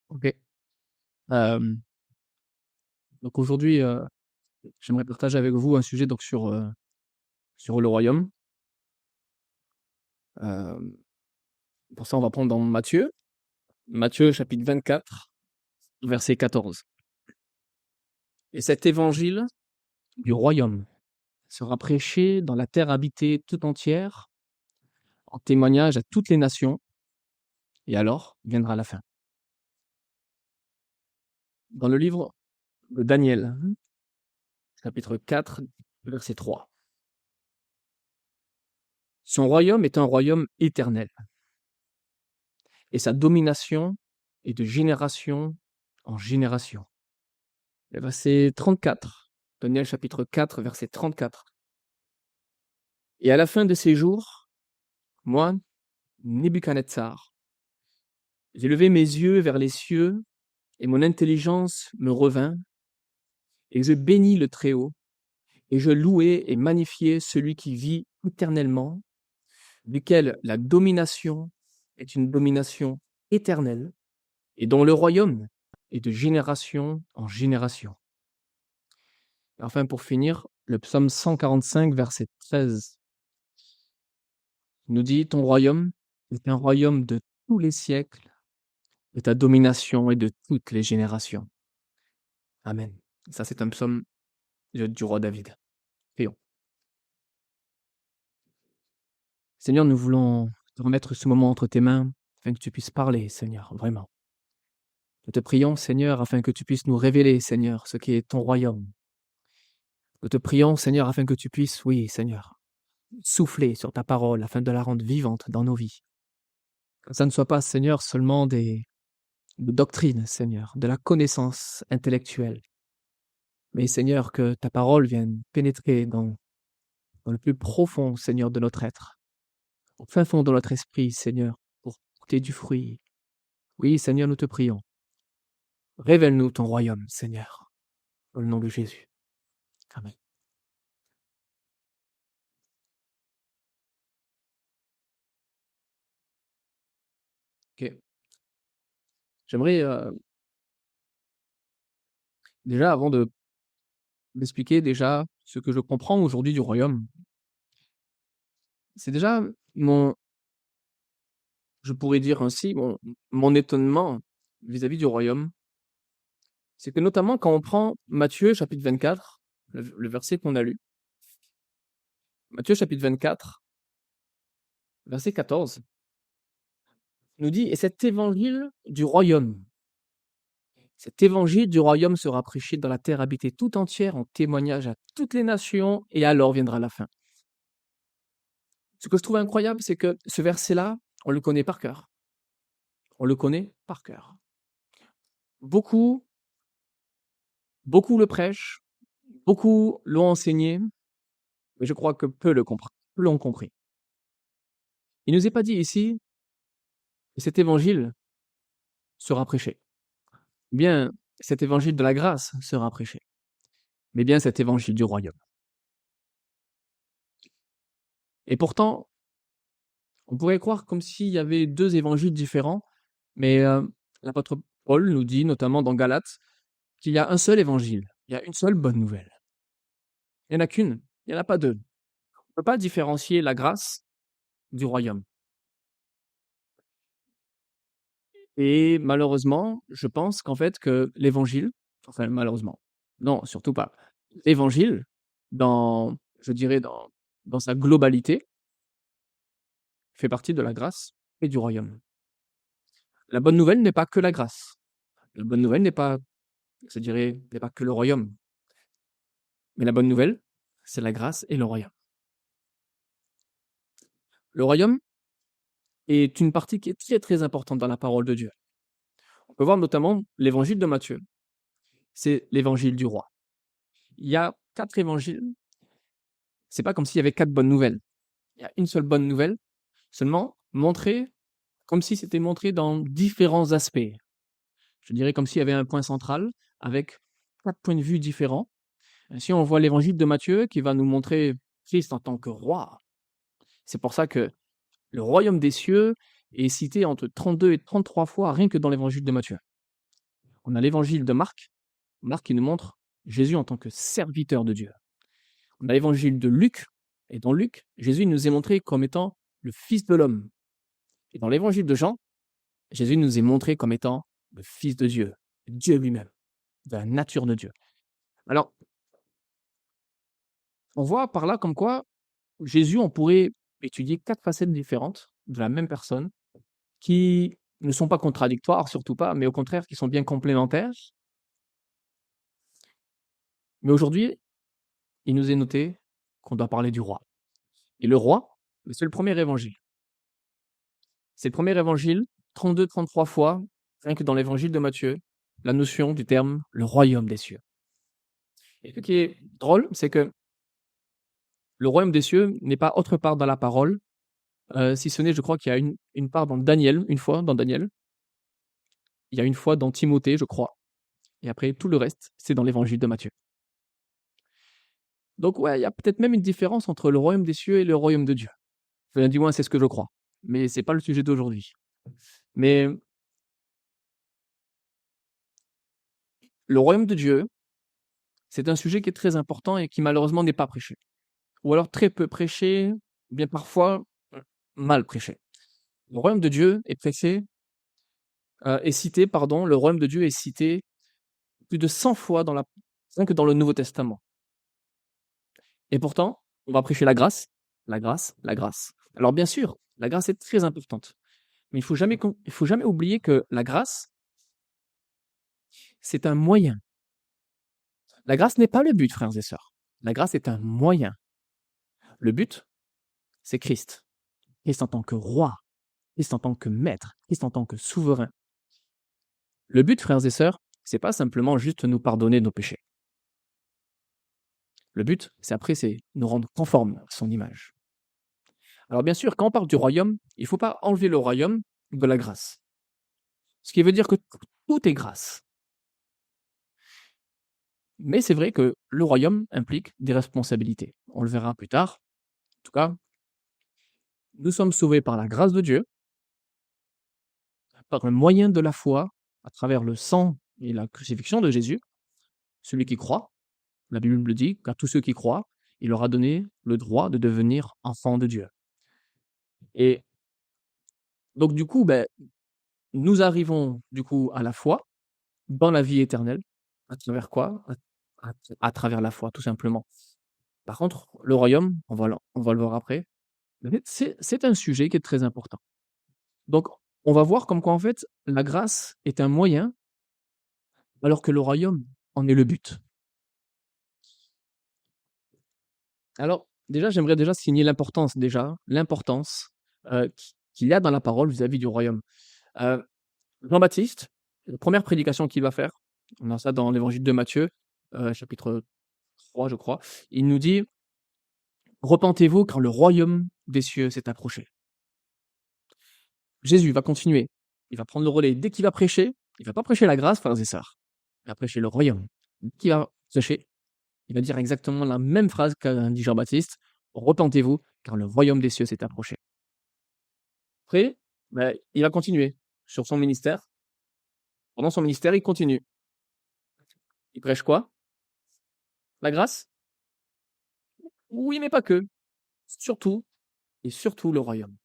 OK. Hem, donc aujourd'hui, j'aimerais partager avec vous un sujet donc sur le royaume. Hem, pour ça, on va prendre dans Matthieu chapitre 24, verset 14. «Et cet évangile du royaume sera prêché dans la terre habitée tout entière, en témoignage à toutes les nations, et alors viendra la fin.» Dans le livre de Daniel, chapitre 4, verset 3. «Son royaume est un royaume éternel, et sa domination est de génération en génération.» Le verset 34, Daniel chapitre 4, verset 34. «Et à la fin de ces jours, moi, Nebuchadnezzar, j'ai levé mes yeux vers les cieux, et mon intelligence me revint, et je bénis le Très-Haut, et je louai et magnifiai celui qui vit éternellement, duquel la domination est une domination éternelle, et dont le royaume est de génération en génération.» Enfin, pour finir, le psaume 145, verset 13 nous dit: «Ton royaume est un royaume de tous les siècles, et ta domination est de toutes les générations.» Amen. Ça, c'est un psaume du roi David. Prions. Seigneur, nous voulons te remettre ce moment entre tes mains, afin que tu puisses parler, Seigneur, vraiment. Nous te prions, Seigneur, afin que tu puisses nous révéler, Seigneur, ce qui est ton royaume. Nous te prions, Seigneur, afin que tu puisses, oui, Seigneur, souffler sur ta parole, afin de la rendre vivante dans nos vies. Que ça ne soit pas, Seigneur, seulement de doctrine, Seigneur, de la connaissance intellectuelle, mais Seigneur, que ta parole vienne pénétrer dans le plus profond, Seigneur, de notre être, au fin fond de notre esprit, Seigneur, pour porter du fruit. Oui, Seigneur, nous te prions. Révèle-nous ton royaume, Seigneur, au nom de Jésus. Amen. Ok. J'aimerais, déjà, avant d'expliquer déjà ce que je comprends aujourd'hui du royaume, c'est déjà je pourrais dire ainsi, mon étonnement vis-à-vis du royaume. C'est que notamment quand on prend Matthieu chapitre 24, le verset qu'on a lu, Matthieu chapitre 24, verset 14, nous dit: «Et cet évangile du royaume sera prêché dans la terre habitée tout entière en témoignage à toutes les nations, et alors viendra la fin.» Ce que je trouve incroyable, c'est que ce verset-là, on le connaît par cœur. On le connaît par cœur. Beaucoup, beaucoup le prêchent, beaucoup l'ont enseigné, mais je crois que peu l'ont compris. Il nous est pas dit ici que cet évangile sera prêché. Bien, cet évangile de la grâce sera prêché, mais bien cet évangile du royaume. Et pourtant, on pourrait croire comme s'il y avait deux évangiles différents, mais l'apôtre Paul nous dit, notamment dans Galates, qu'il y a un seul évangile, il y a une seule bonne nouvelle. Il n'y en a qu'une, il n'y en a pas deux. On ne peut pas différencier la grâce du royaume. Et malheureusement, je pense qu'en fait que l'évangile, enfin malheureusement, non, surtout pas, l'évangile, je dirais dans sa globalité, fait partie de la grâce et du royaume. La bonne nouvelle n'est pas que la grâce. La bonne nouvelle n'est pas, je dirais, n'est pas que le royaume. Mais la bonne nouvelle, c'est la grâce et le royaume. Le royaume est une partie qui est très très importante dans la parole de Dieu. On peut voir notamment l'évangile de Matthieu. C'est l'évangile du roi. Il y a 4 évangiles. C'est pas comme s'il y avait 4 bonnes nouvelles. Il y a une seule bonne nouvelle, seulement montrée comme si c'était montré dans différents aspects. Je dirais comme s'il y avait un point central avec 4 points de vue différents. Ainsi, on voit l'évangile de Matthieu qui va nous montrer Christ en tant que roi. C'est pour ça que le royaume des cieux est cité entre 32 et 33 fois rien que dans l'évangile de Matthieu. On a l'évangile de Marc, Marc qui nous montre Jésus en tant que serviteur de Dieu. On a l'évangile de Luc, et dans Luc, Jésus nous est montré comme étant le Fils de l'homme. Et dans l'évangile de Jean, Jésus nous est montré comme étant le Fils de Dieu, Dieu lui-même, de la nature de Dieu. Alors, on voit par là comme quoi Jésus, on pourrait étudier 4 facettes différentes de la même personne qui ne sont pas contradictoires, surtout pas, mais au contraire qui sont bien complémentaires. Mais aujourd'hui, il nous est noté qu'on doit parler du roi. Et le roi, c'est le premier évangile. C'est le premier évangile, 32-33 fois, rien que dans l'évangile de Matthieu, la notion du terme le royaume des cieux. Et ce qui est drôle, c'est que le royaume des cieux n'est pas autre part dans la parole, si ce n'est, je crois qu'il y a une part dans Daniel, une fois dans Daniel. Il y a une fois dans Timothée, je crois. Et après, tout le reste, c'est dans l'évangile de Matthieu. Donc ouais, il y a peut-être même une différence entre le royaume des cieux et le royaume de Dieu. Enfin, du moins, c'est ce que je crois. Mais c'est pas le sujet d'aujourd'hui. Mais le royaume de Dieu, c'est un sujet qui est très important et qui malheureusement n'est pas prêché. Ou alors très peu prêché, ou bien parfois mal prêché. Le royaume de Dieu est prêché, le royaume de Dieu est cité plus de 100 fois rien que dans le Nouveau Testament. Et pourtant, on va prêcher la grâce, la grâce, la grâce. Alors bien sûr, la grâce est très importante. Mais il faut jamais oublier que la grâce, c'est un moyen. La grâce n'est pas le but, frères et sœurs. La grâce est un moyen. Le but, c'est Christ. Christ en tant que roi, Christ en tant que maître, Christ en tant que souverain. Le but, frères et sœurs, c'est pas simplement juste nous pardonner nos péchés. Le but, c'est nous rendre conformes à son image. Alors bien sûr, quand on parle du royaume, il ne faut pas enlever le royaume de la grâce. Ce qui veut dire que tout est grâce. Mais c'est vrai que le royaume implique des responsabilités. On le verra plus tard. En tout cas, nous sommes sauvés par la grâce de Dieu, par le moyen de la foi, à travers le sang et la crucifixion de Jésus. Celui qui croit, la Bible le dit, qu'à tous ceux qui croient, il leur a donné le droit de devenir enfants de Dieu. Et donc du coup, nous arrivons du coup à la foi, dans la vie éternelle. À travers quoi? À travers la foi, tout simplement. Par contre, le royaume, on va le voir après, c'est un sujet qui est très important. Donc, on va voir comme quoi, en fait, la grâce est un moyen, alors que le royaume en est le but. Alors, déjà, j'aimerais déjà signer l'importance qu'il y a dans la parole vis-à-vis du royaume. Jean-Baptiste, la première prédication qu'il va faire, on a ça dans l'évangile de Matthieu, chapitre 3, je crois, il nous dit « Repentez-vous car le royaume des cieux s'est approché ». Jésus va continuer, il va prendre le relais. Dès qu'il va prêcher, il va pas prêcher la grâce, frères et sœurs, il va prêcher le royaume. Dès qu'il va prêcher, il va dire exactement la même phrase qu'a dit Jean-Baptiste, « Repentez-vous car le royaume des cieux s'est approché ». Après, il va continuer sur son ministère. Pendant son ministère, il continue. Il prêche quoi? La grâce? Oui, mais pas que. Surtout, et surtout le royaume.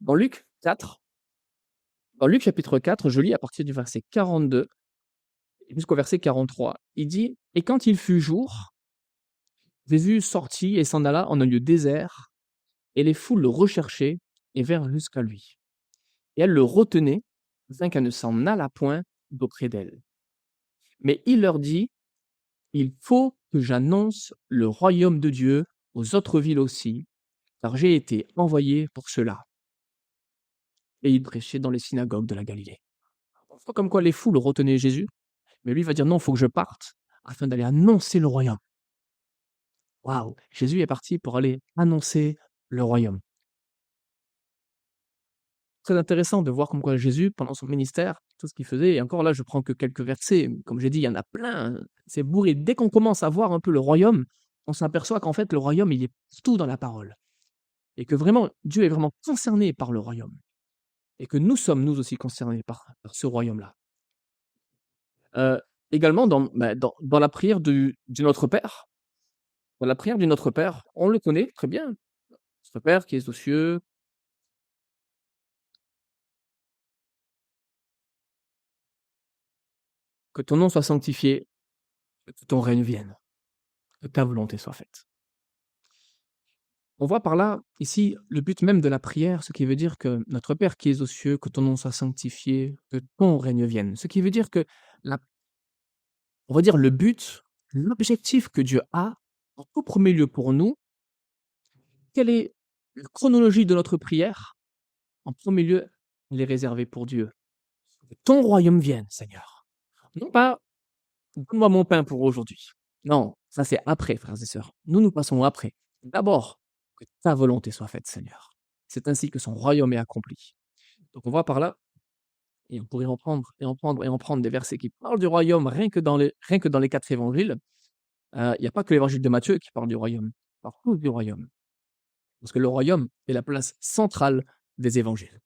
Dans Luc chapitre 4, je lis à partir du verset 42 jusqu'au verset 43. Il dit « Et quand il fut jour, Jésus sortit et s'en alla en un lieu désert, et les foules le recherchaient et vinrent jusqu'à lui. Et elles le retenaient, afin qu'elle ne s'en allât point d'auprès d'elle. Mais il leur dit « Il faut que j'annonce le royaume de Dieu aux autres villes aussi, car j'ai été envoyé pour cela. » Et il prêchait dans les synagogues de la Galilée. On voit comme quoi les foules retenaient Jésus, mais lui va dire non, il faut que je parte afin d'aller annoncer le royaume. Waouh! Jésus est parti pour aller annoncer le royaume. Très intéressant de voir comme quoi Jésus, pendant son ministère, tout ce qu'il faisait, et encore là, je prends que quelques versets, comme j'ai dit, il y en a plein, c'est bourré. Dès qu'on commence à voir un peu le royaume, on s'aperçoit qu'en fait, le royaume, il est partout dans la parole. Et que vraiment, Dieu est vraiment concerné par le royaume. Et que nous sommes, nous aussi, concernés par ce royaume-là. Heu, également dans la prière du Notre Père. Dans la prière du Notre Père, on le connaît très bien. Notre Père qui est aux cieux, que ton nom soit sanctifié, que ton règne vienne, que ta volonté soit faite. On voit par là, ici, le but même de la prière, ce qui veut dire que notre Père qui es aux cieux, que ton nom soit sanctifié, que ton règne vienne. Ce qui veut dire que la on va dire le but, l'objectif que Dieu a, en tout premier lieu pour nous, quelle est la chronologie de notre prière? En premier lieu, elle est réservée pour Dieu. Que ton royaume vienne, Seigneur. Non pas donne-moi mon pain pour aujourd'hui. Non, ça c'est après, frères et sœurs. Nous passons après. D'abord, que ta volonté soit faite, Seigneur. C'est ainsi que son royaume est accompli. Donc on voit par là, et on pourrait en prendre et en prendre et en prendre des versets qui parlent du royaume rien que dans les 4 évangiles. Il y a pas que l'évangile de Matthieu qui parle du royaume, ils parlent tous du royaume. Parce que le royaume est la place centrale des évangiles.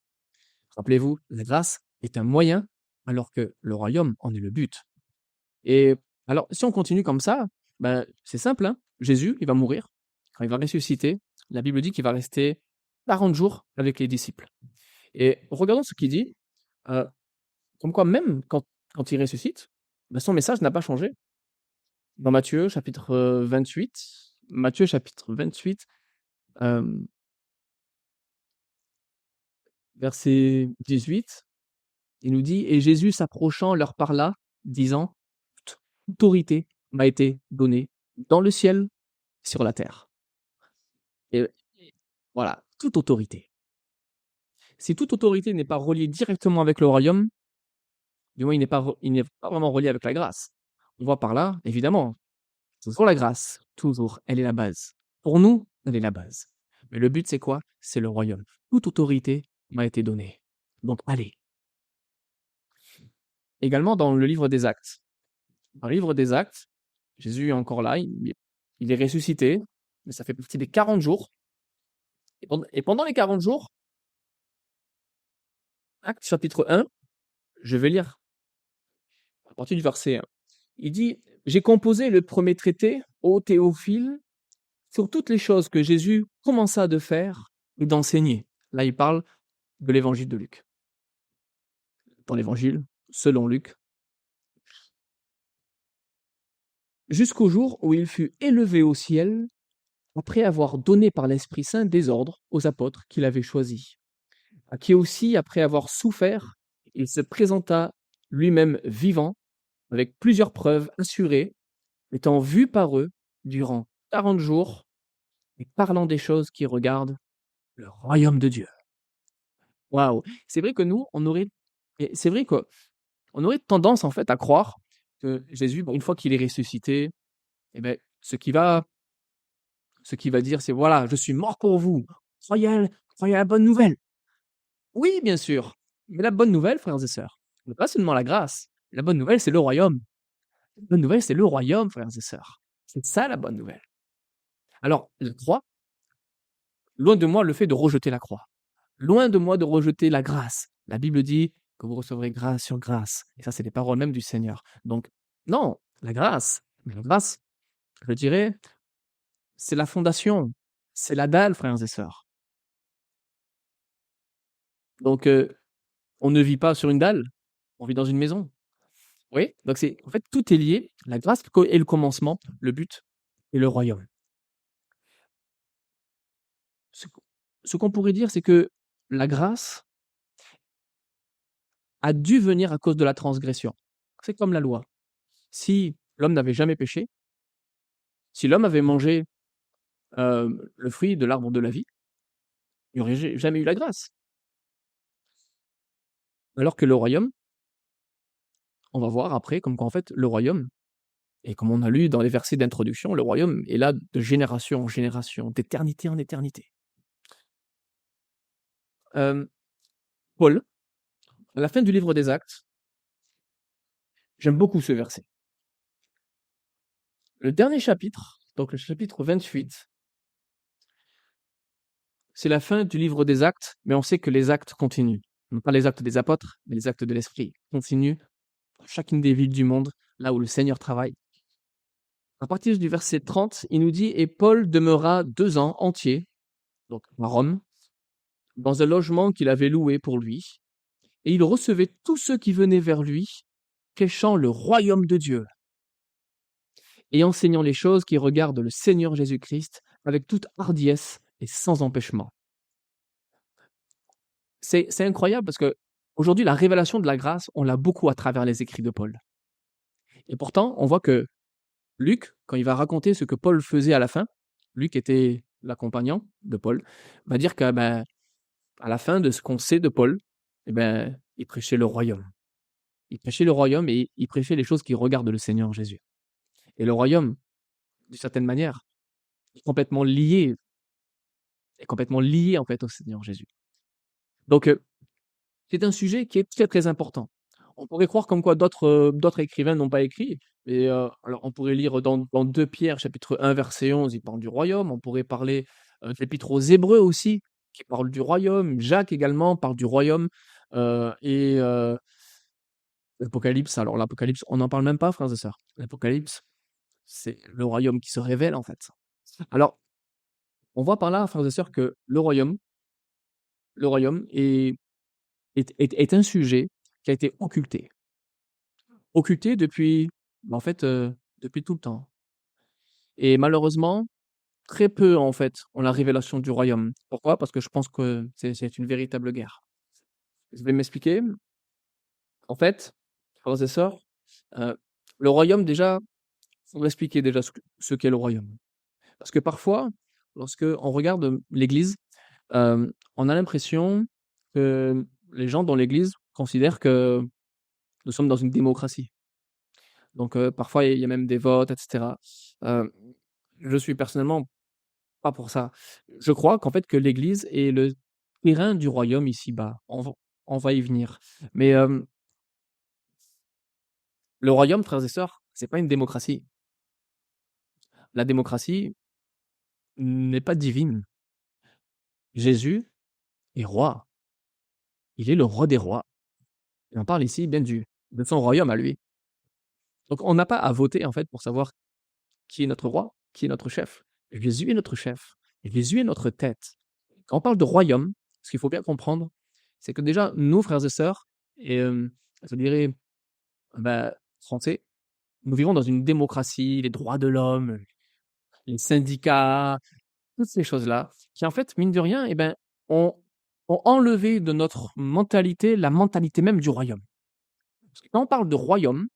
Rappelez-vous, la grâce est un moyen, alors que le royaume en est le but. Et alors, si on continue comme ça, ben, c'est simple, hein. Jésus, il va mourir. Quand il va ressusciter, la Bible dit qu'il va rester 40 jours avec les disciples. Et regardons ce qu'il dit, euh, comme quoi même quand il ressuscite, ben, son message n'a pas changé. Dans Matthieu chapitre 28, Matthieu chapitre 28, euh, verset 18, il nous dit, et Jésus s'approchant leur parla, disant, toute autorité m'a été donnée dans le ciel, sur la terre. Et voilà, toute autorité. Si toute autorité n'est pas reliée directement avec le royaume, du moins il n'est pas vraiment relié avec la grâce. On voit par là, évidemment, toujours la grâce, toujours, elle est la base. Pour nous, elle est la base. Mais le but, c'est quoi? C'est le royaume. Toute autorité m'a été donnée. Donc, allez. Également dans le livre des Actes. Dans le livre des Actes, Jésus est encore là, il est ressuscité, mais ça fait partie des 40 jours. Et pendant les 40 jours, Actes chapitre 1, je vais lire à partir du verset 1. Il dit, j'ai composé le premier traité, ô Théophile, sur toutes les choses que Jésus commença de faire et d'enseigner. Là, il parle de l'évangile de Luc. Dans l'évangile, selon Luc, jusqu'au jour où il fut élevé au ciel, après avoir donné par l'Esprit Saint des ordres aux apôtres qu'il avait choisis, à qui aussi, après avoir souffert, il se présenta lui-même vivant, avec plusieurs preuves assurées, étant vu par eux durant 40 jours, et parlant des choses qui regardent le royaume de Dieu. Waouh! C'est vrai que nous, c'est vrai qu'on aurait tendance en fait à croire que Jésus, bon, une fois qu'il est ressuscité, eh ben, ce qu'il va dire, c'est voilà, je suis mort pour vous. Croyez à la bonne nouvelle. Oui, bien sûr. Mais la bonne nouvelle, frères et sœurs, ce n'est pas seulement la grâce. La bonne nouvelle, c'est le royaume. La bonne nouvelle, c'est le royaume, frères et sœurs. C'est ça la bonne nouvelle. Alors, la croix, loin de moi le fait de rejeter la croix. Loin de moi de rejeter la grâce. La Bible dit que vous recevrez grâce sur grâce. Et ça, c'est les paroles même du Seigneur. Donc, non, la grâce, je dirais, c'est la fondation, c'est la dalle, frères et sœurs. Donc, on ne vit pas sur une dalle, on vit dans une maison. Oui, donc en fait, tout est lié. La grâce est le commencement, le but et le royaume. Ce, ce qu'on pourrait dire, c'est que la grâce a dû venir à cause de la transgression. C'est comme la loi. Si l'homme n'avait jamais péché, si l'homme avait mangé le fruit de l'arbre de la vie, il n'y aurait jamais eu la grâce. Alors que le royaume, on va voir après, comme qu'en fait, le royaume, et comme on a lu dans les versets d'introduction, le royaume est là de génération en génération, d'éternité en éternité. Paul, à la fin du livre des Actes, j'aime beaucoup ce verset. Le dernier chapitre, donc le chapitre 28, c'est la fin du livre des Actes, mais on sait que les actes continuent. Non pas les actes des apôtres, mais les actes de l'Esprit continuent dans chacune des villes du monde, là où le Seigneur travaille. À partir du verset 30, il nous dit: Et Paul demeura 2 ans entiers, donc à Rome, dans un logement qu'il avait loué pour lui, et il recevait tous ceux qui venaient vers lui, prêchant le royaume de Dieu et enseignant les choses qui regardent le Seigneur Jésus-Christ avec toute hardiesse et sans empêchement. C'est incroyable parce que aujourd'hui, la révélation de la grâce, on l'a beaucoup à travers les écrits de Paul. Et pourtant, on voit que Luc, quand il va raconter ce que Paul faisait à la fin, Luc était l'accompagnant de Paul, va dire que à la fin de ce qu'on sait de Paul, il prêchait le royaume. Il prêchait le royaume et il prêchait les choses qui regardent le Seigneur Jésus. Et le royaume, d'une certaine manière, est complètement lié en fait au Seigneur Jésus. Donc, c'est un sujet qui est très, très important. On pourrait croire comme quoi d'autres écrivains n'ont pas écrit, mais alors on pourrait lire dans 2 Pierre, chapitre 1, verset 11, il parle du royaume. On pourrait parler, de l'Épître aux Hébreux aussi, qui parle du royaume. Jacques également parle du royaume, et l'Apocalypse, alors l'Apocalypse, on n'en parle même pas, frères et sœurs. L'Apocalypse, c'est le royaume qui se révèle, en fait. Alors, on voit par là, frères et sœurs, que le royaume est un sujet qui a été occulté. Occulté depuis, en fait, depuis tout le temps. Et malheureusement, très peu, en fait, ont la révélation du royaume. Pourquoi? Parce que je pense que c'est une véritable guerre. Je vais m'expliquer. En fait, frères et sœurs, le royaume déjà, il faut expliquer déjà ce qu'est le royaume. Parce que parfois, lorsque on regarde, l'Église, on a l'impression que les gens dans l'Église considèrent que nous sommes dans une démocratie. Donc, parfois, il y a même des votes, et cetera. Je suis personnellement pas pour ça. Je crois qu'en fait, que l'Église est le terrain du royaume ici-bas. On va y venir. Mais, le royaume, frères et sœurs, c'est pas une démocratie. La démocratie n'est pas divine. Jésus est roi. Il est le roi des rois. Et on parle ici bien de son royaume à lui. Donc, on n'a pas à voter, en fait, pour savoir qui est notre roi, qui est notre chef. Jésus est notre chef. Jésus est notre tête. Quand on parle de royaume, ce qu'il faut bien comprendre, c'est que déjà, nous, frères et sœurs, et je dirais, français, nous vivons dans une démocratie, les droits de l'homme, les syndicats, toutes ces choses-là, qui en fait, mine de rien, ont, ont enlevé de notre mentalité la mentalité même du royaume. Parce que quand on parle de royaume,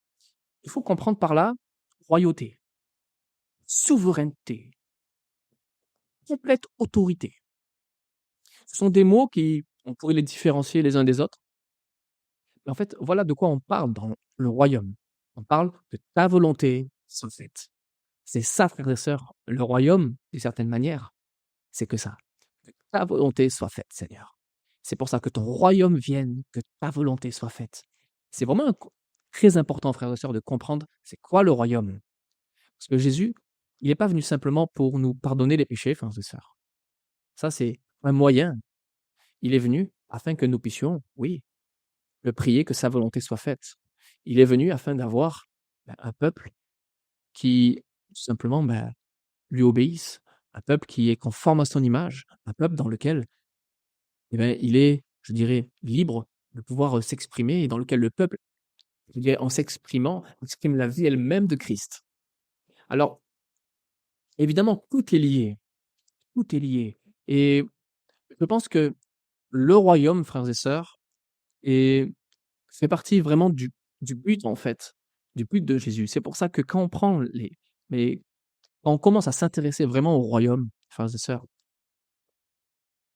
il faut comprendre par là royauté, souveraineté, complète autorité. Ce sont des mots on pourrait les différencier les uns des autres. Mais en fait, voilà de quoi on parle dans le royaume. On parle de ta volonté soit faite. C'est ça, frères et sœurs, le royaume, d'une certaine manière, c'est que ça. Que ta volonté soit faite, Seigneur. C'est pour ça que ton royaume vienne, que ta volonté soit faite. C'est vraiment très important, frères et sœurs, de comprendre c'est quoi le royaume. Parce que Jésus, il n'est pas venu simplement pour nous pardonner les péchés, frères et sœurs. Ça, c'est un moyen. Il est venu afin que nous puissions, oui, le prier que sa volonté soit faite. Il est venu afin d'avoir un peuple qui, tout simplement, lui obéisse, un peuple qui est conforme à son image, un peuple dans lequel il est, je dirais, libre de pouvoir s'exprimer et dans lequel le peuple, je dirais, en s'exprimant, exprime la vie elle-même de Christ. Alors, évidemment, tout est lié. Tout est lié. Et je pense que le royaume, frères et sœurs, fait partie vraiment du but, en fait, du but de Jésus. C'est pour ça que quand on prend mais quand on commence à s'intéresser vraiment au royaume, frères et sœurs,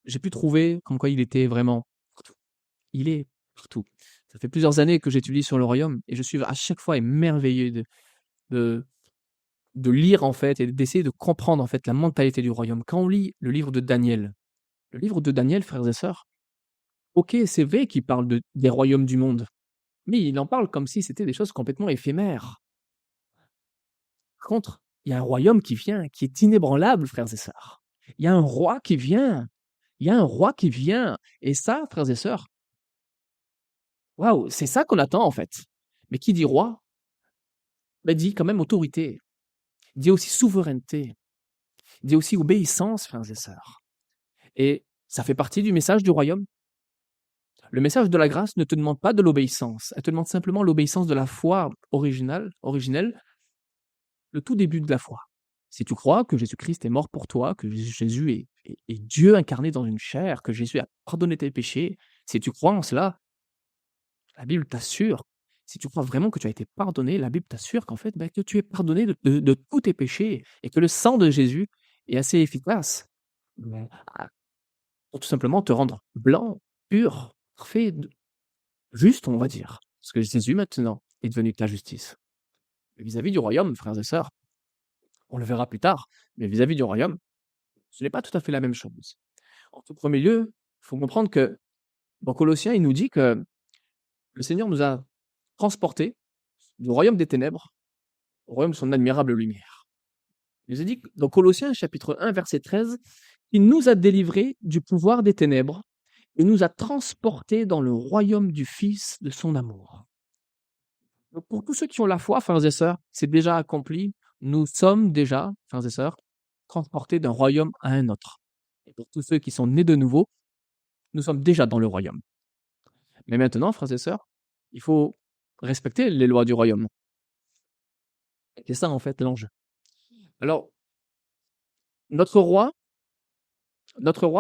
j'ai pu trouver comme quoi il était vraiment partout. Il est partout. Ça fait plusieurs années que j'étudie sur le royaume et je suis à chaque fois émerveillé de, de lire en fait et d'essayer de comprendre en fait la mentalité du royaume. Quand on lit le livre de Daniel, frères et sœurs, ok, c'est vrai qu'il parle des royaumes du monde, mais il en parle comme si c'était des choses complètement éphémères. Par contre, il y a un royaume qui vient, qui est inébranlable, frères et sœurs. Il y a un roi qui vient. Il y a un roi qui vient. Et ça, frères et sœurs, waouh, c'est ça qu'on attend en fait. Mais qui dit roi, ben, dit quand même autorité, dit aussi souveraineté, dit aussi obéissance, frères et sœurs. Et ça fait partie du message du royaume. Le message de la grâce ne te demande pas de l'obéissance, elle te demande simplement l'obéissance de la foi originelle, le tout début de la foi. Si tu crois que Jésus-Christ est mort pour toi, que Jésus est Dieu incarné dans une chair, que Jésus a pardonné tes péchés, si tu crois en cela, la Bible t'assure, si tu crois vraiment que tu as été pardonné, la Bible t'assure qu'en fait, que tu es pardonné de tous tes péchés et que le sang de Jésus est assez efficace pour tout simplement te rendre blanc, pur, parfait, juste, on va dire. Parce que Jésus, maintenant, est devenu ta justice. Vis-à-vis du royaume, frères et sœurs, on le verra plus tard, mais vis-à-vis du royaume, ce n'est pas tout à fait la même chose. En tout premier lieu, il faut comprendre que dans Colossiens, il nous dit que le Seigneur nous a transportés du royaume des ténèbres au royaume de son admirable lumière. Il nous a dit dans Colossiens chapitre 1, verset 13, il nous a délivrés du pouvoir des ténèbres et nous a transportés dans le royaume du Fils de son amour. Donc pour tous ceux qui ont la foi, frères et sœurs, c'est déjà accompli. Nous sommes déjà, frères et sœurs, transportés d'un royaume à un autre. Et pour tous ceux qui sont nés de nouveau, nous sommes déjà dans le royaume. Mais maintenant, frères et sœurs, il faut respecter les lois du royaume. C'est ça, en fait, l'enjeu. Alors, notre roi,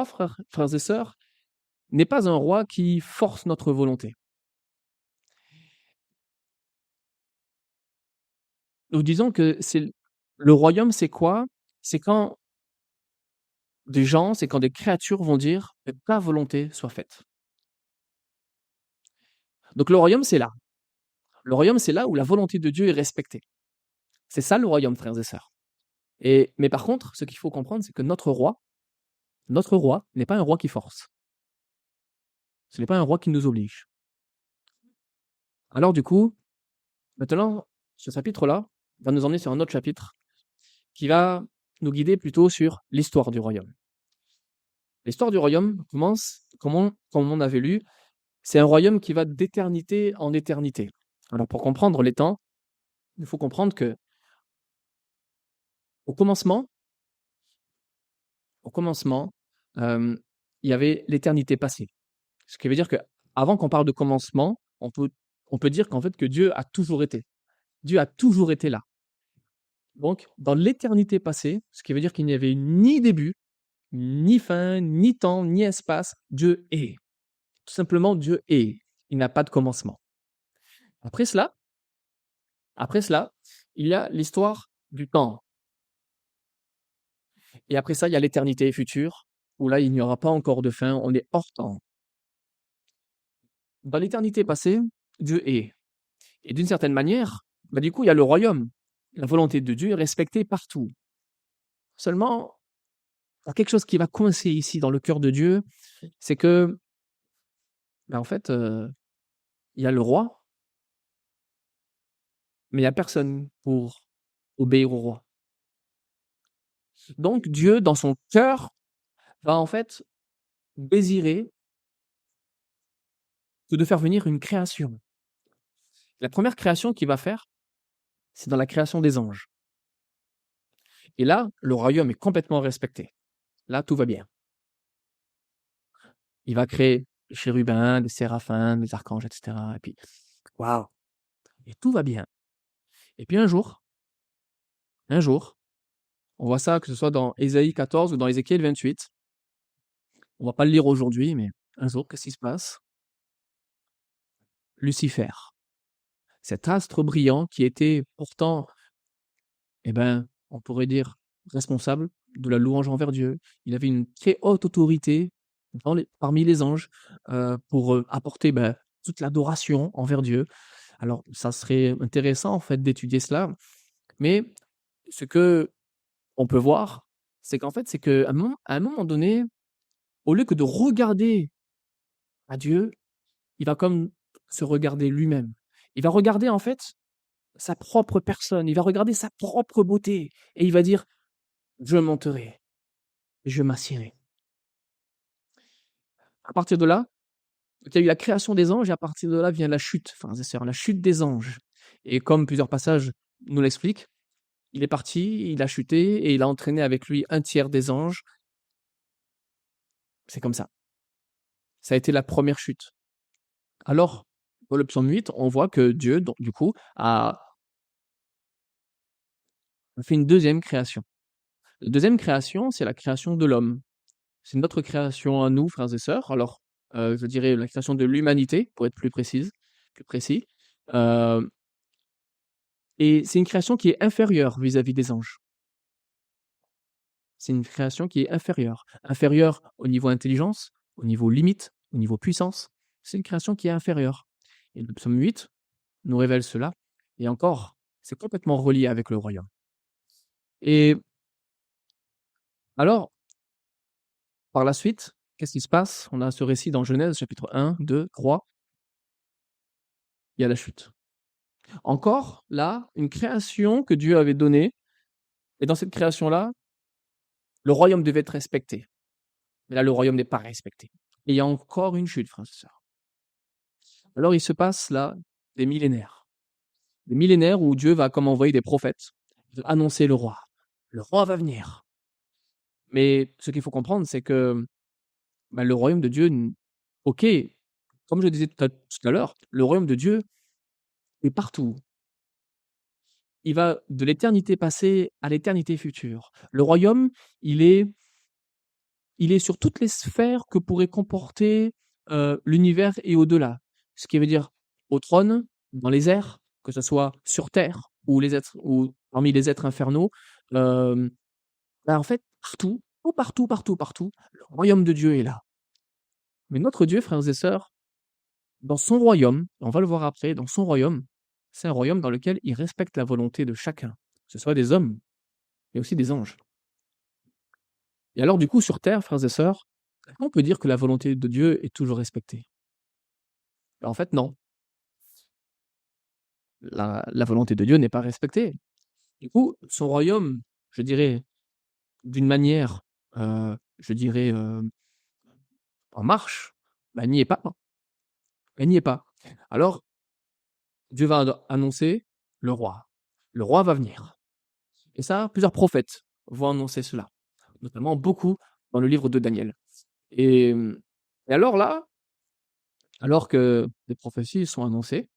frères et sœurs, n'est pas un roi qui force notre volonté. Nous disons que le royaume, c'est quoi? C'est quand des gens, c'est quand des créatures vont dire que ta volonté soit faite. Donc le royaume, c'est là. Le royaume, c'est là où la volonté de Dieu est respectée. C'est ça le royaume, frères et sœurs. Mais par contre, ce qu'il faut comprendre, c'est que notre roi n'est pas un roi qui force. Ce n'est pas un roi qui nous oblige. Alors du coup, maintenant, ce chapitre-là va nous emmener sur un autre chapitre qui va nous guider plutôt sur l'histoire du royaume. L'histoire du royaume commence, comme on avait lu, c'est un royaume qui va d'éternité en éternité. Alors pour comprendre les temps, il faut comprendre que au commencement, il y avait l'éternité passée. Ce qui veut dire qu'avant qu'on parle de commencement, on peut dire qu'en fait que Dieu a toujours été. Dieu a toujours été là. Donc, dans l'éternité passée, ce qui veut dire qu'il n'y avait ni début, ni fin, ni temps, ni espace, Dieu est. Tout simplement, Dieu est. Il n'a pas de commencement. Après cela, il y a l'histoire du temps. Et après ça, il y a l'éternité future, où là, il n'y aura pas encore de fin, on est hors temps. Dans l'éternité passée, Dieu est. Et d'une certaine manière, du coup, il y a le royaume. La volonté de Dieu est respectée partout. Seulement, il y a quelque chose qui va coincer ici dans le cœur de Dieu, c'est que, en fait, il y a le roi, mais il n'y a personne pour obéir au roi. Donc Dieu, dans son cœur, va en fait désirer que de faire venir une création. La première création qu'il va faire, c'est dans la création des anges. Et là, le royaume est complètement respecté. Là, tout va bien. Il va créer des chérubins, des séraphins, des archanges, etc. Et puis, waouh! Et tout va bien. Et puis un jour, on voit ça que ce soit dans Ésaïe 14 ou dans Ézéchiel 28. On va pas le lire aujourd'hui, mais un jour, qu'est-ce qui se passe? Lucifer, cet astre brillant qui était pourtant, on pourrait dire responsable de la louange envers Dieu. Il avait une très haute autorité parmi les anges pour apporter toute l'adoration envers Dieu. Alors, ça serait intéressant en fait d'étudier cela, mais ce que on peut voir, c'est qu'en fait, c'est qu'à un moment donné, au lieu que de regarder à Dieu, il va comme se regarder lui-même. Il va regarder en fait sa propre personne, il va regarder sa propre beauté et il va dire je monterai, je m'assierai. À partir de là, il y a eu la création des anges et à partir de là vient la chute, frères et sœurs, la chute des anges. Et comme plusieurs passages nous l'expliquent, il est parti, il a chuté et il a entraîné avec lui un tiers des anges. C'est comme ça. Ça a été la première chute. Alors, dans le psaume 8, on voit que Dieu, donc, du coup, a fait une deuxième création. La deuxième création, c'est la création de l'homme. C'est notre création à nous, frères et sœurs. Alors, je dirais la création de l'humanité, pour être plus précis. Euh, et c'est une création qui est inférieure vis-à-vis des anges. C'est une création qui est inférieure. Inférieure au niveau intelligence, au niveau limite, au niveau puissance. C'est une création qui est inférieure. Et le psaume 8 nous révèle cela. Et encore, c'est complètement relié avec le royaume. Et alors, par la suite, qu'est-ce qui se passe? On a ce récit dans Genèse, chapitre 1, 2, 3. Il y a la chute. Encore, là, une création que Dieu avait donnée. Et dans cette création-là, le royaume devait être respecté. Mais là, le royaume n'est pas respecté. Et il y a encore une chute, frères et sœurs. Alors, il se passe là des millénaires. Des millénaires où Dieu va comme envoyer des prophètes, annoncer le roi. Le roi va venir. Mais ce qu'il faut comprendre, c'est que le royaume de Dieu, ok, comme je disais tout à l'heure, le royaume de Dieu est partout. Il va de l'éternité passée à l'éternité future. Le royaume, il est sur toutes les sphères que pourrait comporter l'univers et au-delà. Ce qui veut dire au trône, dans les airs, que ce soit sur terre ou parmi les êtres infernaux. En fait, partout, le royaume de Dieu est là. Mais notre Dieu, frères et sœurs, dans son royaume, on va le voir après, dans son royaume, c'est un royaume dans lequel il respecte la volonté de chacun, que ce soit des hommes, mais aussi des anges. Et alors, du coup, sur terre, frères et sœurs, on peut dire que la volonté de Dieu est toujours respectée. En fait, non. La volonté de Dieu n'est pas respectée. Du coup, son royaume, je dirais, d'une manière, je dirais, en marche, n'y est pas. Elle n'y est pas. Alors, Dieu va annoncer le roi. Le roi va venir. Et ça, plusieurs prophètes vont annoncer cela, notamment beaucoup dans le livre de Daniel. Et alors là, alors que les prophéties sont annoncées,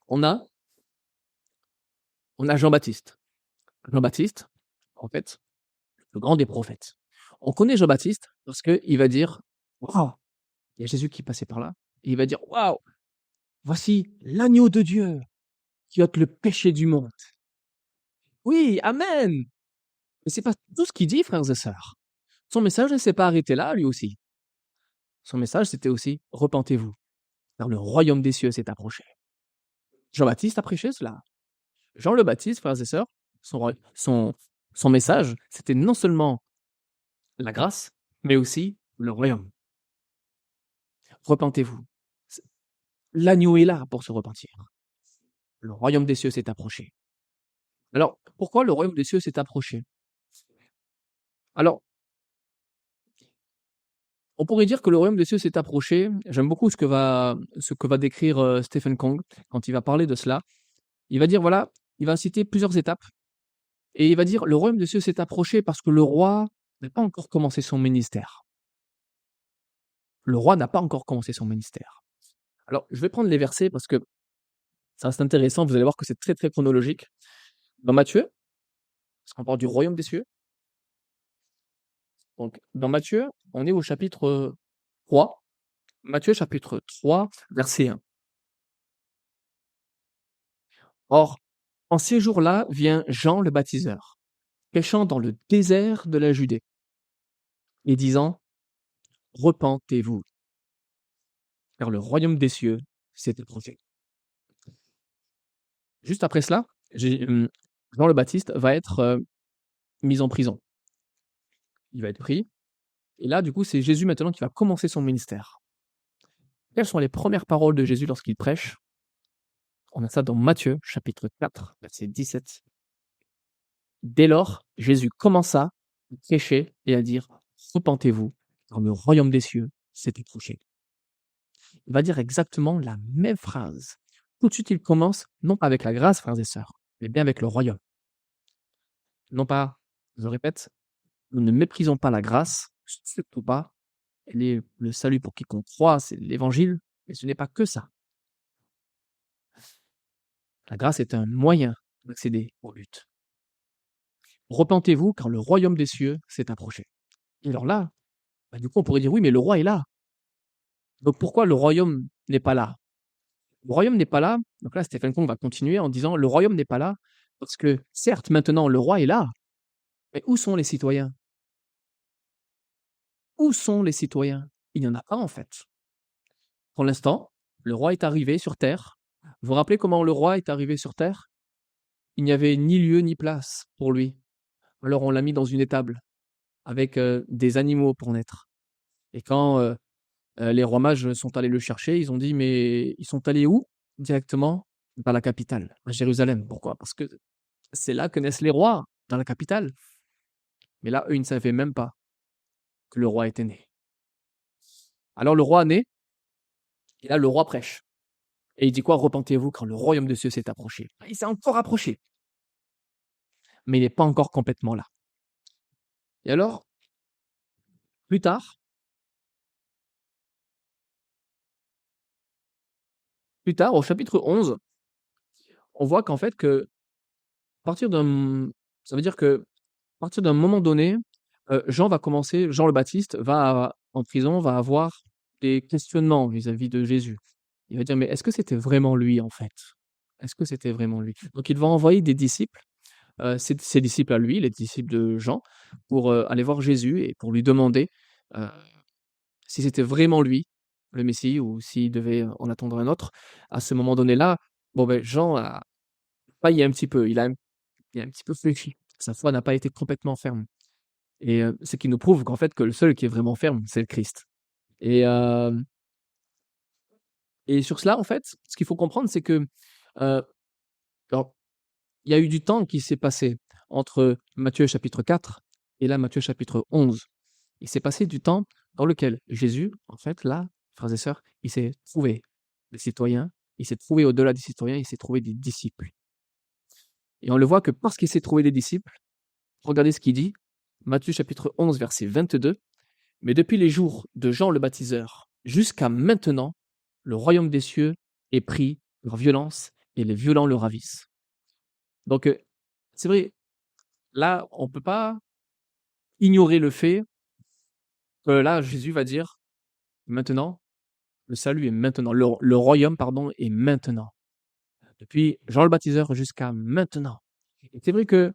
on a Jean-Baptiste. Jean-Baptiste, en fait, le grand des prophètes. On connaît Jean-Baptiste parce qu'il va dire, waouh, il y a Jésus qui passait par là, et il va dire, waouh, voici l'agneau de Dieu qui ôte le péché du monde. Oui, amen. Mais c'est pas tout ce qu'il dit, frères et sœurs. Son message ne s'est pas arrêté là, lui aussi. Son message, c'était aussi, repentez-vous, car le royaume des cieux s'est approché. Jean-Baptiste a prêché cela. Jean le Baptiste, frères et sœurs, son message, c'était non seulement la grâce, mais aussi le royaume. Repentez-vous. L'agneau est là pour se repentir. Le royaume des cieux s'est approché. Alors, pourquoi le royaume des cieux s'est approché? Alors, on pourrait dire que le royaume des cieux s'est approché. J'aime beaucoup ce que va décrire Stephen Kong quand il va parler de cela. Il va dire, voilà, il va citer plusieurs étapes. Et il va dire, le royaume des cieux s'est approché parce que le roi n'a pas encore commencé son ministère. Le roi n'a pas encore commencé son ministère. Alors, je vais prendre les versets parce que ça reste intéressant. Vous allez voir que c'est très, très chronologique. Dans Matthieu, parce qu'on parle du royaume des cieux. Donc, dans Matthieu, on est au chapitre 3. Matthieu, chapitre 3, verset 1. Or, en ces jours-là vient Jean le baptiseur, prêchant dans le désert de la Judée, et disant, repentez-vous, car le royaume des cieux s'est approché. Juste après cela, Jean le Baptiste va être mis en prison. Il va être pris. Et là, du coup, c'est Jésus maintenant qui va commencer son ministère. Quelles sont les premières paroles de Jésus lorsqu'il prêche? On a ça dans Matthieu, chapitre 4, verset 17. Dès lors, Jésus commença à prêcher et à dire: «Repentez-vous, car le royaume des cieux s'est approché». Il va dire exactement la même phrase. Tout de suite, il commence non pas avec la grâce, frères et sœurs, mais bien avec le royaume. Non pas, je répète, nous ne méprisons pas la grâce, surtout pas. Elle est le salut pour quiconque croit, c'est l'évangile, mais ce n'est pas que ça. La grâce est un moyen d'accéder au but. Repentez-vous, car le royaume des cieux s'est approché. Et alors là, du coup, on pourrait dire oui, mais le roi est là. Donc pourquoi le royaume n'est pas là? Le royaume n'est pas là. Donc là, Stephen Kong va continuer en disant le royaume n'est pas là parce que certes, maintenant, le roi est là, mais où sont les citoyens? Où sont les citoyens? Il n'y en a pas en fait. Pour l'instant, le roi est arrivé sur Terre. Vous vous rappelez comment le roi est arrivé sur Terre? Il n'y avait ni lieu ni place pour lui. Alors on l'a mis dans une étable avec des animaux pour naître. Et quand les rois mages sont allés le chercher, ils ont dit mais ils sont allés où? Directement dans la capitale, à Jérusalem. Pourquoi? Parce que c'est là que naissent les rois, dans la capitale. Mais là, eux, ils ne savaient même pas que le roi était né. Alors le roi naît, et là le roi prêche. Et il dit quoi? Repentez-vous quand le royaume de cieux s'est approché. Il s'est encore approché, mais il n'est pas encore complètement là. Et alors, plus tard, au chapitre 11, on voit qu'en fait que à partir d'un ça veut dire que à partir d'un moment donné, Jean le Baptiste va en prison, va avoir des questionnements vis-à-vis de Jésus. Il va dire: «Mais est-ce que c'était vraiment lui, en fait? Est-ce que c'était vraiment lui?» Donc il va envoyer des disciples, ses disciples à lui, les disciples de Jean, pour, aller voir Jésus et pour lui demander, heu, si c'était vraiment lui, le Messie, ou s'il devait en attendre un autre. À ce moment donné-là, bon, beh, Jean a failli un petit peu, il a un petit peu fléchi. Sa foi n'a pas été complètement ferme. Et ce qui nous prouve qu'en fait, que le seul qui est vraiment ferme, c'est le Christ. Et hem et sur cela, en fait, ce qu'il faut comprendre, c'est que, heu, alors, il y a eu du temps qui s'est passé entre Matthieu chapitre 4 et là, Matthieu chapitre 11. Il s'est passé du temps dans lequel Jésus, en fait, là, frères et sœurs, il s'est trouvé des citoyens, il s'est trouvé au-delà des citoyens, il s'est trouvé des disciples. Et on le voit que parce qu'il s'est trouvé des disciples, regardez ce qu'il dit, Matthieu chapitre 11, verset 22. Mais depuis les jours de Jean le baptiseur jusqu'à maintenant, le royaume des cieux est pris par violence et les violents le ravissent. Donc, c'est vrai, là, on ne peut pas ignorer le fait que là, Jésus va dire maintenant, le salut est maintenant, le royaume, pardon, est maintenant. Depuis Jean le baptiseur jusqu'à maintenant. Et c'est vrai que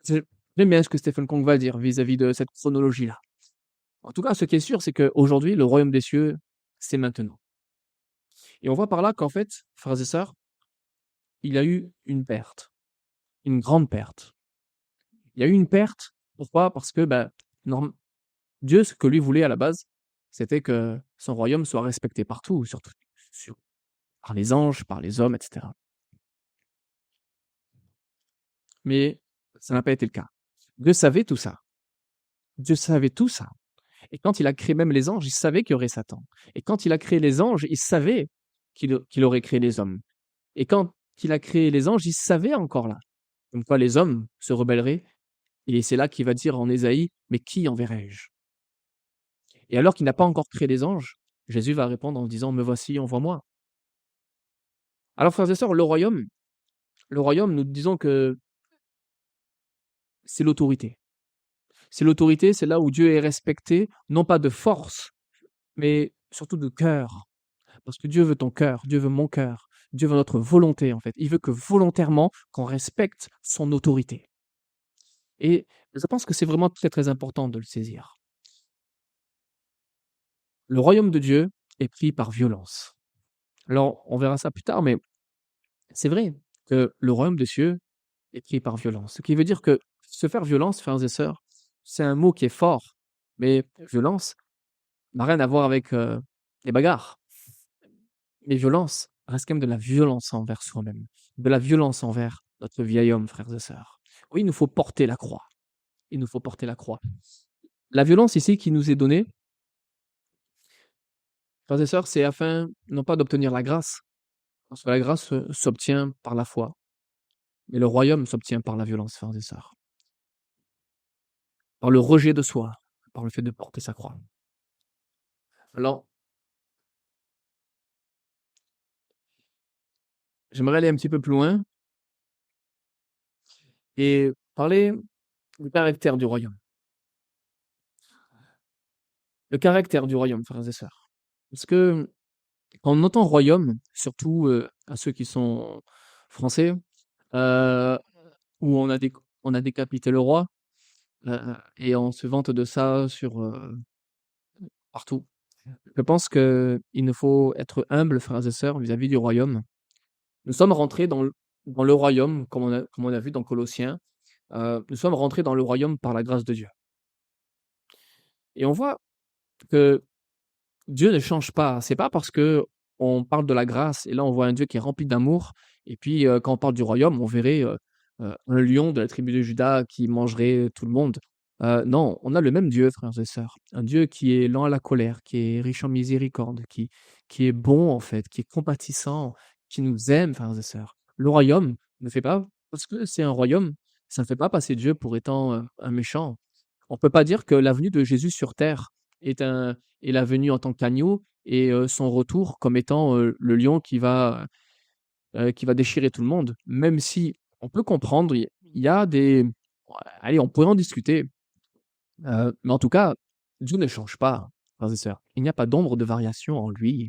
j'aime bien ce que Stephen Kong va dire vis-à-vis de cette chronologie-là. En tout cas, ce qui est sûr, c'est qu'aujourd'hui, le royaume des cieux, c'est maintenant. Et on voit par là qu'en fait, frères et sœurs, il y a eu une perte, une grande perte. Il y a eu une perte, pourquoi? Parce que, norm Dieu, ce que lui voulait à la base, c'était que son royaume soit respecté partout, surtout sur par les anges, par les hommes, et cetera. Mais ça n'a pas été le cas. Dieu savait tout ça. Dieu savait tout ça. Et quand il a créé même les anges, il savait qu'il y aurait Satan. Et quand il a créé les anges, il savait qu'il aurait créé les hommes. Et quand il a créé les anges, il savait encore là, comme quoi les hommes se rebelleraient. Et c'est là qu'il va dire en Ésaïe: «Mais qui enverrai-je?» Et alors qu'il n'a pas encore créé les anges, Jésus va répondre en disant: «Me voici, envoie-moi». Alors frères et sœurs, le royaume, nous disons que c'est l'autorité. C'est l'autorité, c'est là où Dieu est respecté, non pas de force, mais surtout de cœur. Parce que Dieu veut ton cœur, Dieu veut mon cœur, Dieu veut notre volonté en fait. Il veut que volontairement, qu'on respecte son autorité. Et je pense que c'est vraiment très, très important de le saisir. Le royaume de Dieu est pris par violence. Alors, on verra ça plus tard, mais c'est vrai que le royaume des cieux est pris par violence. Ce qui veut dire que se faire violence, frères et sœurs, c'est un mot qui est fort, mais violence n'a rien à voir avec les bagarres. Mais violence reste quand même de la violence envers soi-même, de la violence envers notre vieil homme, frères et sœurs. Oui, il nous faut porter la croix. il nous faut porter la croix. La violence ici qui nous est donnée, frères et sœurs, c'est afin non pas d'obtenir la grâce, parce que la grâce s'obtient par la foi, mais le royaume s'obtient par la violence, frères et sœurs, par le rejet de soi, par le fait de porter sa croix. Alors, j'aimerais aller un petit peu plus loin et parler du caractère du royaume. Le caractère du royaume, frères et sœurs. Parce que quand on entend royaume, surtout à ceux qui sont français, euh, où on a décapité le roi, et on se vante de ça sur partout. Je pense qu'il nous faut être humble, frères et sœurs, vis-à-vis du royaume. Nous sommes rentrés dans le royaume, comme on a vu dans Colossiens. Nous sommes rentrés dans le royaume par la grâce de Dieu. Et on voit que Dieu ne change pas. C'est pas parce que on parle de la grâce et là on voit un Dieu qui est rempli d'amour. Et puis quand on parle du royaume, on verrait un lion de la tribu de Juda qui mangerait tout le monde. Non, on a le même Dieu, frères et sœurs. Un Dieu qui est lent à la colère, qui est riche en miséricorde, qui est bon en fait, qui est compatissant, qui nous aime, frères et sœurs. Le royaume ne fait pas, parce que c'est un royaume, ça ne fait pas passer Dieu pour étant un méchant. On peut pas dire que la venue de Jésus sur terre est la venue en tant qu'agneau et son retour comme étant le lion qui va déchirer tout le monde. Même si on peut comprendre, il y a des. Allez, on pourrait en discuter. Mais en tout cas, Dieu ne change pas, frères et sœurs. Il n'y a pas d'ombre de variation en lui.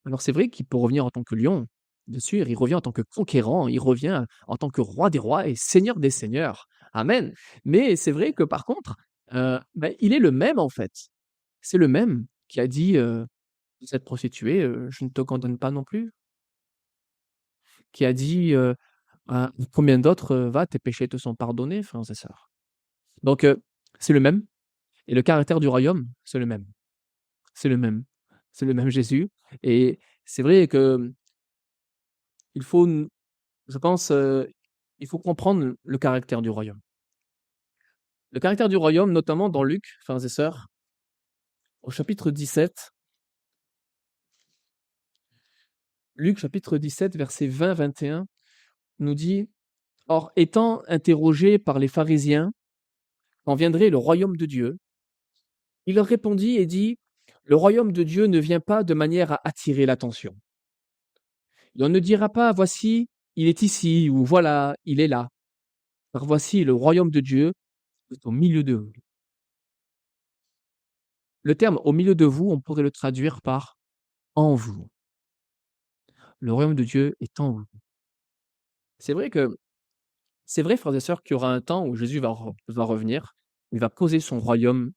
Alors c'est vrai qu'il peut revenir en tant que lion, bien sûr, il revient en tant que conquérant, il revient en tant que roi des rois et seigneur des seigneurs. Amen. Mais c'est vrai que par contre, il est le même en fait. C'est le même qui a dit cette prostituée, je ne te condamne pas non plus. Qui a dit combien d'autres, va, tes péchés te sont pardonnés, frères et sœurs. Donc c'est le même. Et le caractère du royaume, c'est le même. C'est le même. C'est le même Jésus. Et c'est vrai que il faut, je pense, il faut comprendre le caractère du royaume. Le caractère du royaume, notamment dans Luc, frères et sœurs, au chapitre 17, Luc chapitre 17, versets 20-21, nous dit: Or, étant interrogé par les pharisiens, quand viendrait le royaume de Dieu, il leur répondit et dit: Le royaume de Dieu ne vient pas de manière à attirer l'attention. Et on ne dira pas: Voici, il est ici, ou voilà, il est là. Car voici, le royaume de Dieu est au milieu de vous. Le terme au milieu de vous, on pourrait le traduire par en vous. Le royaume de Dieu est en vous. C'est vrai que, c'est vrai, frères et sœurs, qu'il y aura un temps où Jésus va revenir, il va poser son royaume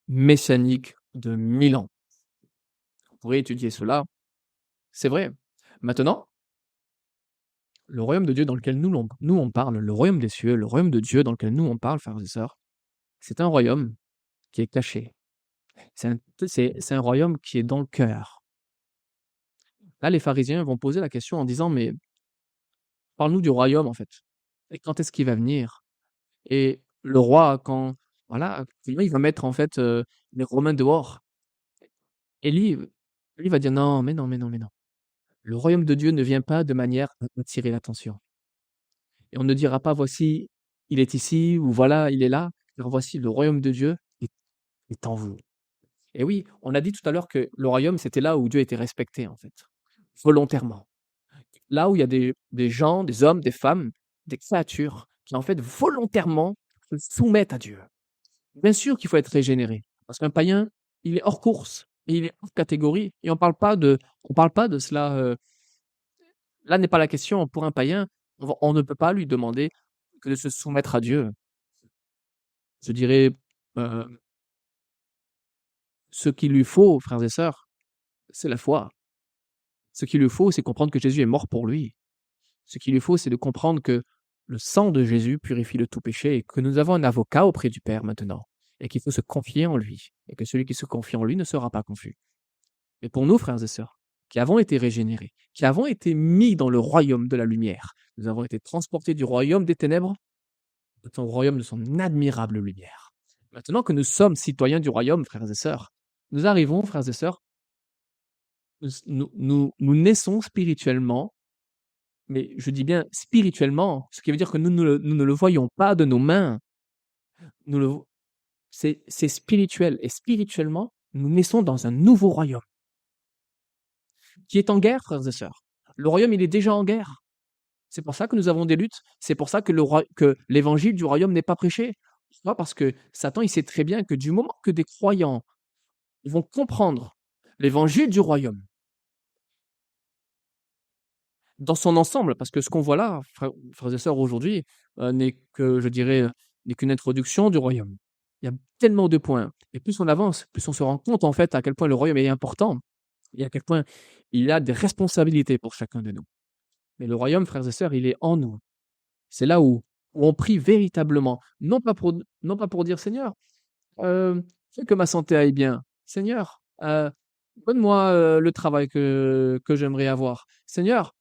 messianique de 1000 ans. On pourrait étudier cela, c'est vrai. Maintenant, le royaume de Dieu dans lequel nous on parle, le royaume des cieux, le royaume de Dieu dans lequel nous on parle, frères et sœurs, c'est un royaume qui est caché. C'est un royaume qui est dans le cœur. Là, les pharisiens vont poser la question en disant: Mais parle-nous du royaume, en fait. Et quand est-ce qu'il va venir? Et le roi, quand, voilà, il va mettre, en fait, les Romains dehors. Et lui va dire: Non, mais non, mais non, mais non. Le royaume de Dieu ne vient pas de manière à attirer l'attention. Et on ne dira pas: Voici, il est ici, ou voilà, il est là. Car voici, le royaume de Dieu est en vous. Et oui, on a dit tout à l'heure que le royaume, c'était là où Dieu était respecté, en fait, volontairement. Là où il y a des gens, des hommes, des femmes, des créatures qui, en fait, volontairement se soumettent à Dieu. Bien sûr qu'il faut être régénéré, parce qu'un païen, il est hors course et il est hors catégorie. Et on parle pas de cela. Là n'est pas la question. Pour un païen, on ne peut pas lui demander que de se soumettre à Dieu. Je dirais, euh, ce qu'il lui faut, frères et sœurs, c'est la foi. Ce qu'il lui faut, c'est comprendre que Jésus est mort pour lui. Ce qu'il lui faut, c'est de comprendre que le sang de Jésus purifie de tout péché et que nous avons un avocat auprès du Père maintenant et qu'il faut se confier en lui et que celui qui se confie en lui ne sera pas confus. Et pour nous, frères et sœurs, qui avons été régénérés, qui avons été mis dans le royaume de la lumière, nous avons été transportés du royaume des ténèbres au royaume de son admirable lumière. Maintenant que nous sommes citoyens du royaume, frères et sœurs, nous arrivons, frères et sœurs, nous naissons spirituellement, mais je dis bien spirituellement, ce qui veut dire que nous ne le voyons pas de nos mains. Nous le, c'est spirituel. Et spirituellement, nous naissons dans un nouveau royaume qui est en guerre, frères et sœurs. Le royaume, il est déjà en guerre. C'est pour ça que nous avons des luttes. C'est pour ça que que l'évangile du royaume n'est pas prêché. Pourquoi? Parce que Satan, il sait très bien que du moment que des croyants vont comprendre l'évangile du royaume dans son ensemble, parce que ce qu'on voit là, frères et sœurs, aujourd'hui, n'est que, je dirais, n'est qu'une introduction du royaume. Il y a tellement de points. Et plus on avance, plus on se rend compte, en fait, à quel point le royaume est important et à quel point il a des responsabilités pour chacun de nous. Mais le royaume, frères et sœurs, il est en nous. C'est là où on prie véritablement, non pas pour dire Seigneur, fais que ma santé aille bien. Seigneur, donne-moi le travail que j'aimerais avoir. Seigneur,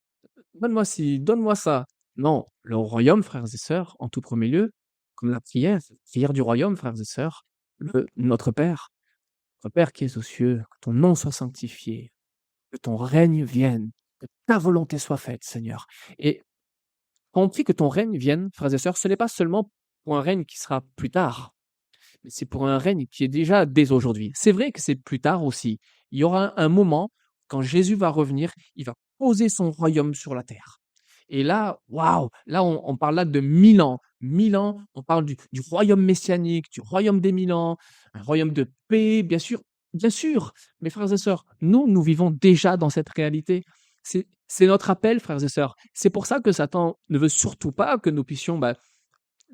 donne-moi ci, donne-moi ça. Non, le royaume, frères et sœurs, en tout premier lieu, comme la prière du royaume, frères et sœurs, notre Père qui es aux cieux, que ton nom soit sanctifié, que ton règne vienne, que ta volonté soit faite, Seigneur. Et quand on prie que ton règne vienne, frères et sœurs, ce n'est pas seulement pour un règne qui sera plus tard, mais c'est pour un règne qui est déjà dès aujourd'hui. C'est vrai que c'est plus tard aussi. Il y aura un moment, quand Jésus va revenir, il va poser son royaume sur la terre. Et là, waouh, là, on parle là de 1000 ans. 1000 ans, on parle du royaume messianique, du royaume des 1000 ans, un royaume de paix, bien sûr. Mes frères et sœurs, nous vivons déjà dans cette réalité. C'est notre appel, frères et sœurs. C'est pour ça que Satan ne veut surtout pas que nous puissions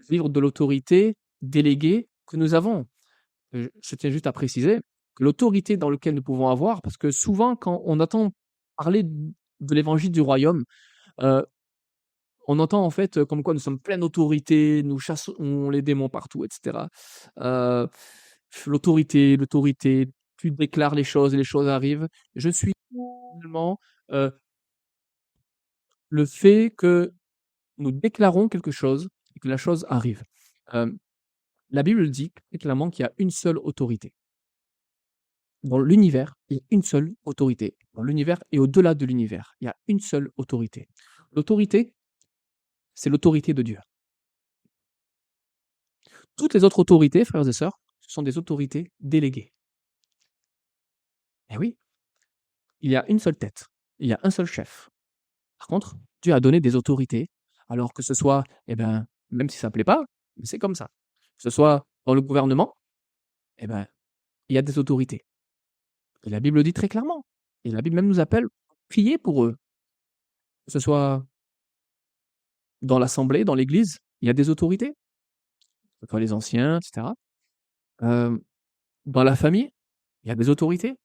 vivre de l'autorité déléguée que nous avons. Je tiens juste à préciser que l'autorité dans laquelle nous pouvons avoir, parce que souvent, quand on entend parler de l'évangile du royaume, euh, on entend en fait comme quoi nous sommes pleins d'autorité, nous chassons les démons partout, etc. Euh, l'autorité, tu déclares les choses et les choses arrivent. Je suis finalement euh, le fait que nous déclarons quelque chose et que la chose arrive. Euh, la Bible dit très clairement qu'il y a une seule autorité. Dans l'univers, il y a une seule autorité. Dans l'univers et au-delà de l'univers, il y a une seule autorité. L'autorité, c'est l'autorité de Dieu. Toutes les autres autorités, frères et sœurs, ce sont des autorités déléguées. Eh oui, il y a une seule tête, il y a un seul chef. Par contre, Dieu a donné des autorités, alors que ce soit, même si ça ne plaît pas, c'est comme ça. Que ce soit dans le gouvernement, il y a des autorités. Et la Bible le dit très clairement. Et la Bible même nous appelle à prier pour eux. Que ce soit dans l'assemblée, dans l'église, il y a des autorités. Que ce soit les anciens, etc. Dans la famille, il y a des autorités.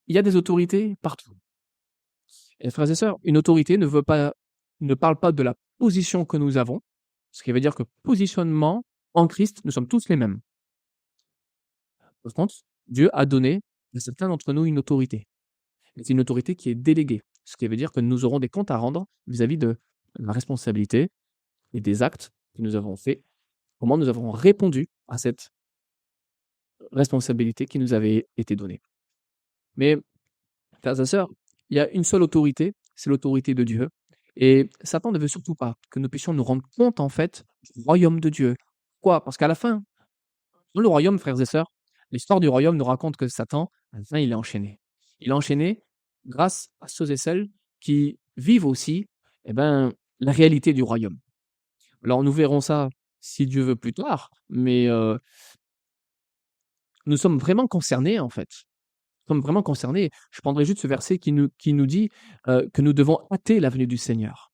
Il y a des autorités partout. Et frères et sœurs, une autorité ne parle pas de la position que nous avons, ce qui veut dire que positionnement en Christ, nous sommes tous les mêmes. Par contre, Dieu a donné à certains d'entre nous une autorité. C'est une autorité qui est déléguée, ce qui veut dire que nous aurons des comptes à rendre vis-à-vis de la responsabilité et des actes que nous avons faits, comment nous avons répondu à cette responsabilité qui nous avait été donnée. Mais, frères et sœurs, il y a une seule autorité, c'est l'autorité de Dieu. Et Satan ne veut surtout pas que nous puissions nous rendre compte, en fait, du royaume de Dieu. Pourquoi? Parce qu'à la fin, dans le royaume, frères et sœurs, l'histoire du royaume nous raconte que Satan, à la fin, il est enchaîné. Il est enchaîné grâce à ceux et celles qui vivent aussi, la réalité du royaume. Alors, nous verrons ça, si Dieu veut, plus tard, mais nous sommes vraiment concernés, en fait. Nous sommes vraiment concernés. Je prendrai juste ce verset qui nous dit que nous devons hâter la venue du Seigneur.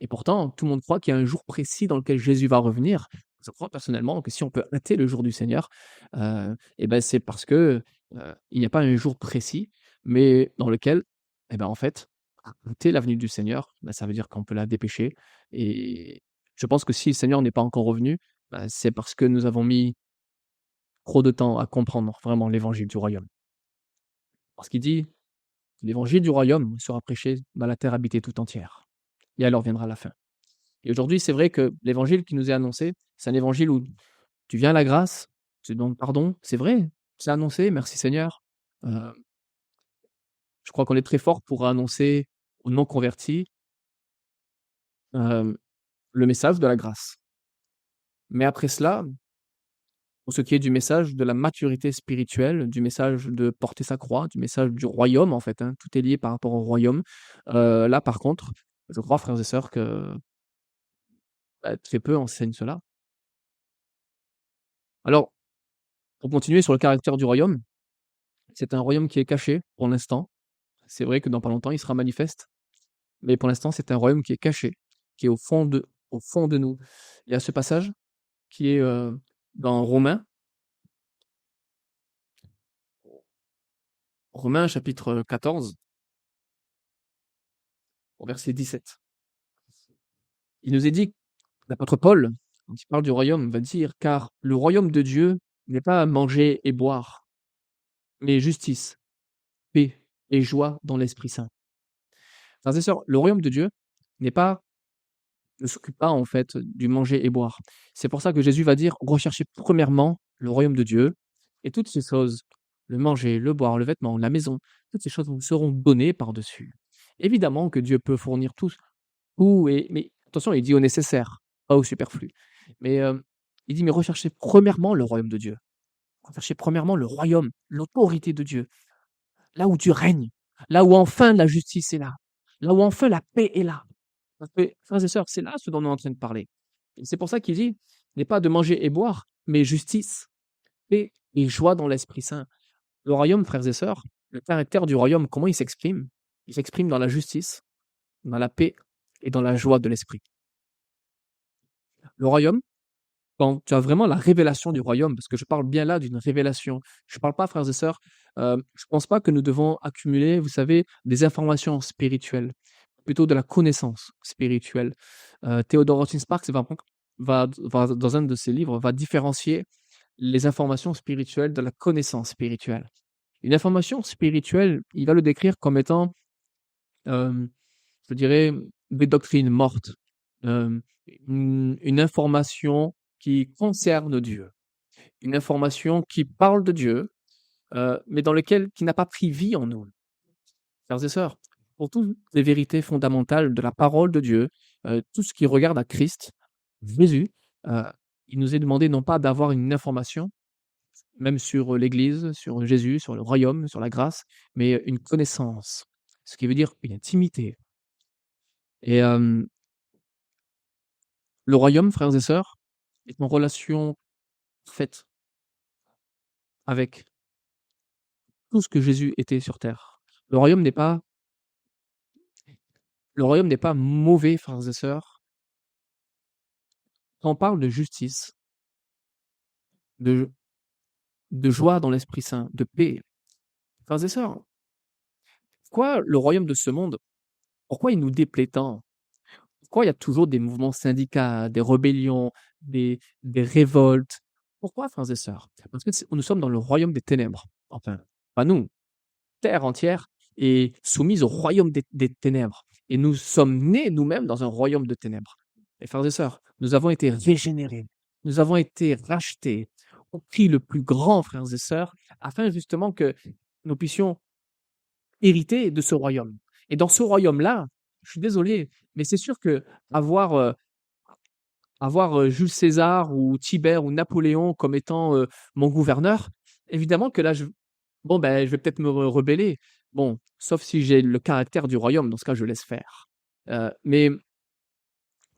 Et pourtant, tout le monde croit qu'il y a un jour précis dans lequel Jésus va revenir. Je crois personnellement que si on peut hâter le jour du Seigneur, c'est parce que il n'y a pas un jour précis, mais dans lequel, en fait, hâter la venue du Seigneur, ça veut dire qu'on peut la dépêcher. Et je pense que si le Seigneur n'est pas encore revenu, c'est parce que nous avons mis trop de temps à comprendre vraiment l'évangile du royaume. Parce qu'il dit que l'évangile du royaume sera prêché dans la terre habitée tout entière. Et alors viendra la fin. Et aujourd'hui, c'est vrai que l'évangile qui nous est annoncé, c'est un évangile où tu viens à la grâce, tu demandes pardon, c'est vrai, c'est annoncé, merci Seigneur. Heu, je crois qu'on est très fort pour annoncer aux non convertis, hem, le message de la grâce. Mais après cela, pour ce qui est du message de la maturité spirituelle, du message de porter sa croix, du message du royaume en fait, hein, tout est lié par rapport au royaume. Là par contre, je crois frères et sœurs que, bah, très peu enseignent cela. Alors, pour continuer sur le caractère du royaume, c'est un royaume qui est caché pour l'instant. C'est vrai que dans pas longtemps, il sera manifeste, mais pour l'instant, c'est un royaume qui est caché, qui est au fond de nous. Il y a ce passage qui est, dans Romains chapitre 14 au verset 17. Il nous est dit, l'apôtre Paul, quand il parle du royaume, va dire: «Car le royaume de Dieu n'est pas à manger et boire, mais justice, paix et joie dans l'Esprit Saint». Frères et sœurs, le royaume de Dieu n'est pas ne s'occupe pas en fait du manger et boire. C'est pour ça que Jésus va dire: «Recherchez premièrement le royaume de Dieu et toutes ces choses, le manger, le boire, le vêtement, la maison, toutes ces choses vous seront données par-dessus». Évidemment que Dieu peut fournir tout et mais attention, il dit au nécessaire, pas au superflu. Mais, il dit: «Mais recherchez premièrement le royaume de Dieu». Recherchez premièrement le royaume, l'autorité de Dieu, là où Dieu règne, là où enfin la justice est là où enfin la paix est là. Parce que, frères et sœurs, c'est là ce dont on est en train de parler. Et c'est pour ça qu'il dit: «N'est pas de manger et boire, mais justice, paix et joie dans l'Esprit Saint». Le royaume, frères et sœurs, le caractère du royaume, comment il s'exprime? Il s'exprime dans la justice, dans la paix et dans la joie de l'esprit. Le royaume, quand tu as vraiment la révélation du royaume, parce que je parle bien là d'une révélation. Je ne parle pas, frères et sœurs, je pense pas que nous devons accumuler, vous savez, des informations spirituelles, plutôt de la connaissance spirituelle. Theodore Rothschild va dans un de ses livres, va différencier les informations spirituelles de la connaissance spirituelle. Une information spirituelle, il va le décrire comme étant, hem, je dirais, des doctrines mortes, hem, une information qui concerne Dieu, une information qui parle de Dieu, mais dans lequel qui n'a pas pris vie en nous. Frères et sœurs, pour toutes les vérités fondamentales de la parole de Dieu, tout ce qui regarde à Christ, Jésus, heu, il nous est demandé non pas d'avoir une information, même sur l'Église, sur Jésus, sur le royaume, sur la grâce, mais une connaissance, ce qui veut dire une intimité et le royaume, frères et sœurs, est en relation faite avec tout ce que Jésus était sur terre. Le royaume n'est pas le royaume n'est pas mauvais, frères et sœurs, quand on parle de justice, de de joie dans l'Esprit Saint, de paix. Frères et sœurs, pourquoi le royaume de ce monde, pourquoi il nous déplaît tant? Pourquoi il y a toujours des mouvements syndicats, des rébellions, des révoltes? Pourquoi, frères et sœurs? Parce que nous sommes dans le royaume des ténèbres. Enfin, pas nous, terre entière est soumise au royaume des ténèbres. Et nous sommes nés nous-mêmes dans un royaume de ténèbres. Et frères et sœurs, nous avons été régénérés, nous avons été rachetés au prix le plus grand, frères et sœurs, afin justement que nous puissions hériter de ce royaume. Et dans ce royaume-là, je suis désolé, mais c'est sûr que avoir, Jules César ou Tibère ou Napoléon comme étant, mon gouverneur, évidemment que là bon, ben, je vais peut-être me rebeller. Bon, sauf si j'ai le caractère du royaume, dans ce cas, je laisse faire. Mais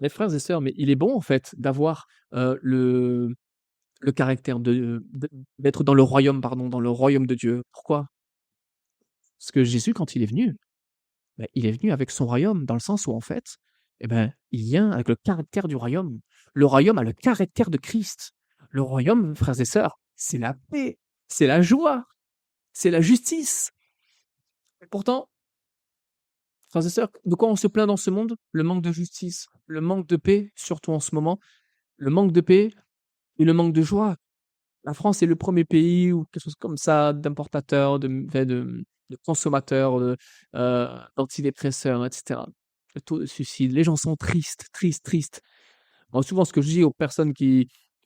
mes frères et sœurs, mais il est bon, en fait, d'avoir, le caractère d'être dans le royaume, pardon, dans le royaume de Dieu. Pourquoi? Parce que Jésus, quand il est venu, bah, il est venu avec son royaume, dans le sens où, en fait, eh ben, il vient avec le caractère du royaume. Le royaume a le caractère de Christ. Le royaume, frères et sœurs, c'est la paix, c'est la joie, c'est la justice. Et pourtant, frères et sœurs, de quoi on se plaint dans ce monde? Le manque de justice, le manque de paix, surtout en ce moment, le manque de paix et le manque de joie. La France est le premier pays ou quelque chose comme ça d'importateur, de consommateurs, d'antidépresseurs, et cetera. le taux de suicide. Les gens sont tristes, tristes, tristes. Moi, souvent, ce que je dis aux personnes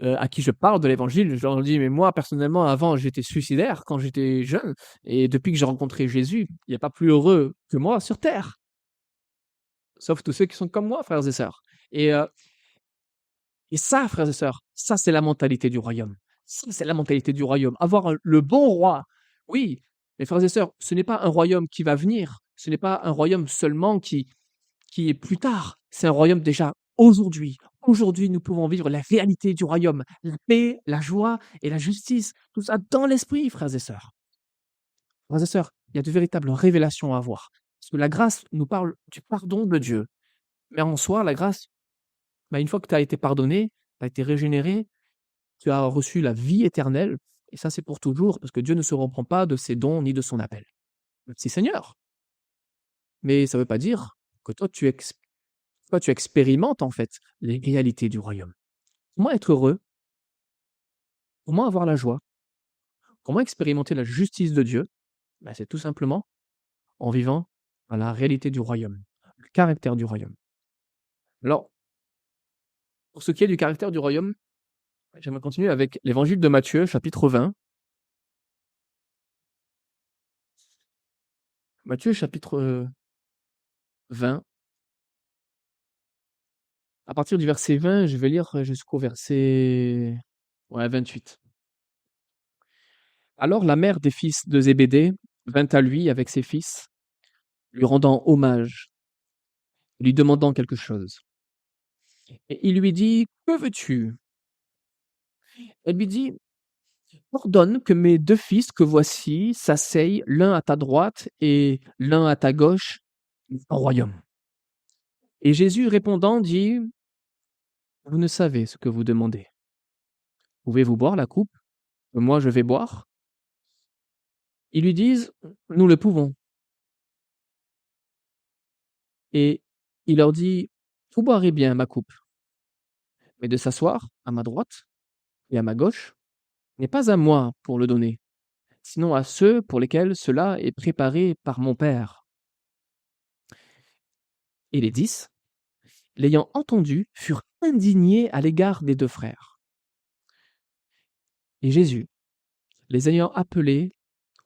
à qui je parle de l'évangile, je leur dis: «Mais moi, personnellement, avant, j'étais suicidaire quand j'étais jeune et depuis que j'ai rencontré Jésus, il y a pas plus heureux que moi sur terre, sauf tous ceux qui sont comme moi, frères et sœurs». Et heu et ça, frères et sœurs, ça, c'est la mentalité du royaume. Ça, c'est la mentalité du royaume. Avoir le bon roi, oui, mais frères et sœurs, ce n'est pas un royaume qui va venir. Ce n'est pas un royaume seulement qui est plus tard. C'est un royaume déjà aujourd'hui. Aujourd'hui, nous pouvons vivre la réalité du royaume, la paix, la joie et la justice. Tout ça dans l'esprit, frères et sœurs. Frères et sœurs, il y a de véritables révélations à avoir. Parce que la grâce nous parle du pardon de Dieu. Mais en soi, la grâce, une fois que tu as été pardonné, tu as été régénéré, tu as reçu la vie éternelle, et ça c'est pour toujours, parce que Dieu ne se reprend pas de ses dons ni de son appel. Merci Seigneur. Mais ça ne veut pas dire que toi tu expérimentes en fait les réalités du royaume. Comment être heureux? Comment avoir la joie? Comment expérimenter la justice de Dieu? C'est tout simplement en vivant dans la réalité du royaume, le caractère du royaume. Alors, pour ce qui est du caractère du royaume, j'aimerais continuer avec l'évangile de Matthieu, chapitre 20. Matthieu, chapitre 20. À partir du verset 20, je vais lire jusqu'au verset 28. Alors la mère des fils de Zébédée vint à lui avec ses fils, lui rendant hommage, lui demandant quelque chose. Et il lui dit: Que veux-tu? Elle lui dit: Ordonne que mes deux fils que voici s'asseyent l'un à ta droite et l'un à ta gauche au royaume. Et Jésus répondant dit: Vous ne savez ce que vous demandez. Pouvez-vous boire la coupe que moi je vais boire? Ils lui disent: Nous le pouvons. Et il leur dit: Vous boirez bien ma coupe, mais de s'asseoir à ma droite et à ma gauche n'est pas à moi pour le donner, sinon à ceux pour lesquels cela est préparé par mon Père. Et les 10, l'ayant entendu, furent indignés à l'égard des deux frères. Et Jésus, les ayant appelés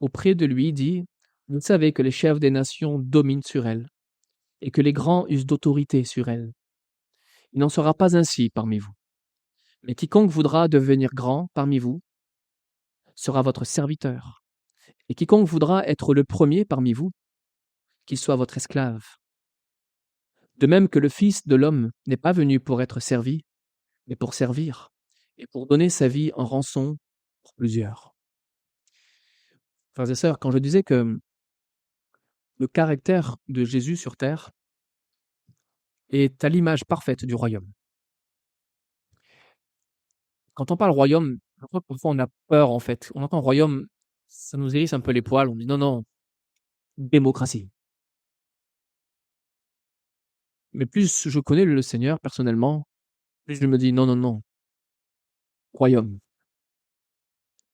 auprès de lui, dit: Vous savez que les chefs des nations dominent sur elles, et que les grands usent d'autorité sur elles. Il n'en sera pas ainsi parmi vous. Mais quiconque voudra devenir grand parmi vous sera votre serviteur. Et quiconque voudra être le premier parmi vous, qu'il soit votre esclave. De même que le Fils de l'homme n'est pas venu pour être servi, mais pour servir, et pour donner sa vie en rançon pour plusieurs. Frères et sœurs, quand je disais que le caractère de Jésus sur terre est à l'image parfaite du royaume. Quand on parle royaume, parfois on a peur en fait. On entend royaume, ça nous hérisse un peu les poils. On dit non, non, démocratie. Mais plus je connais le Seigneur personnellement, plus je me dis non, non, non, royaume.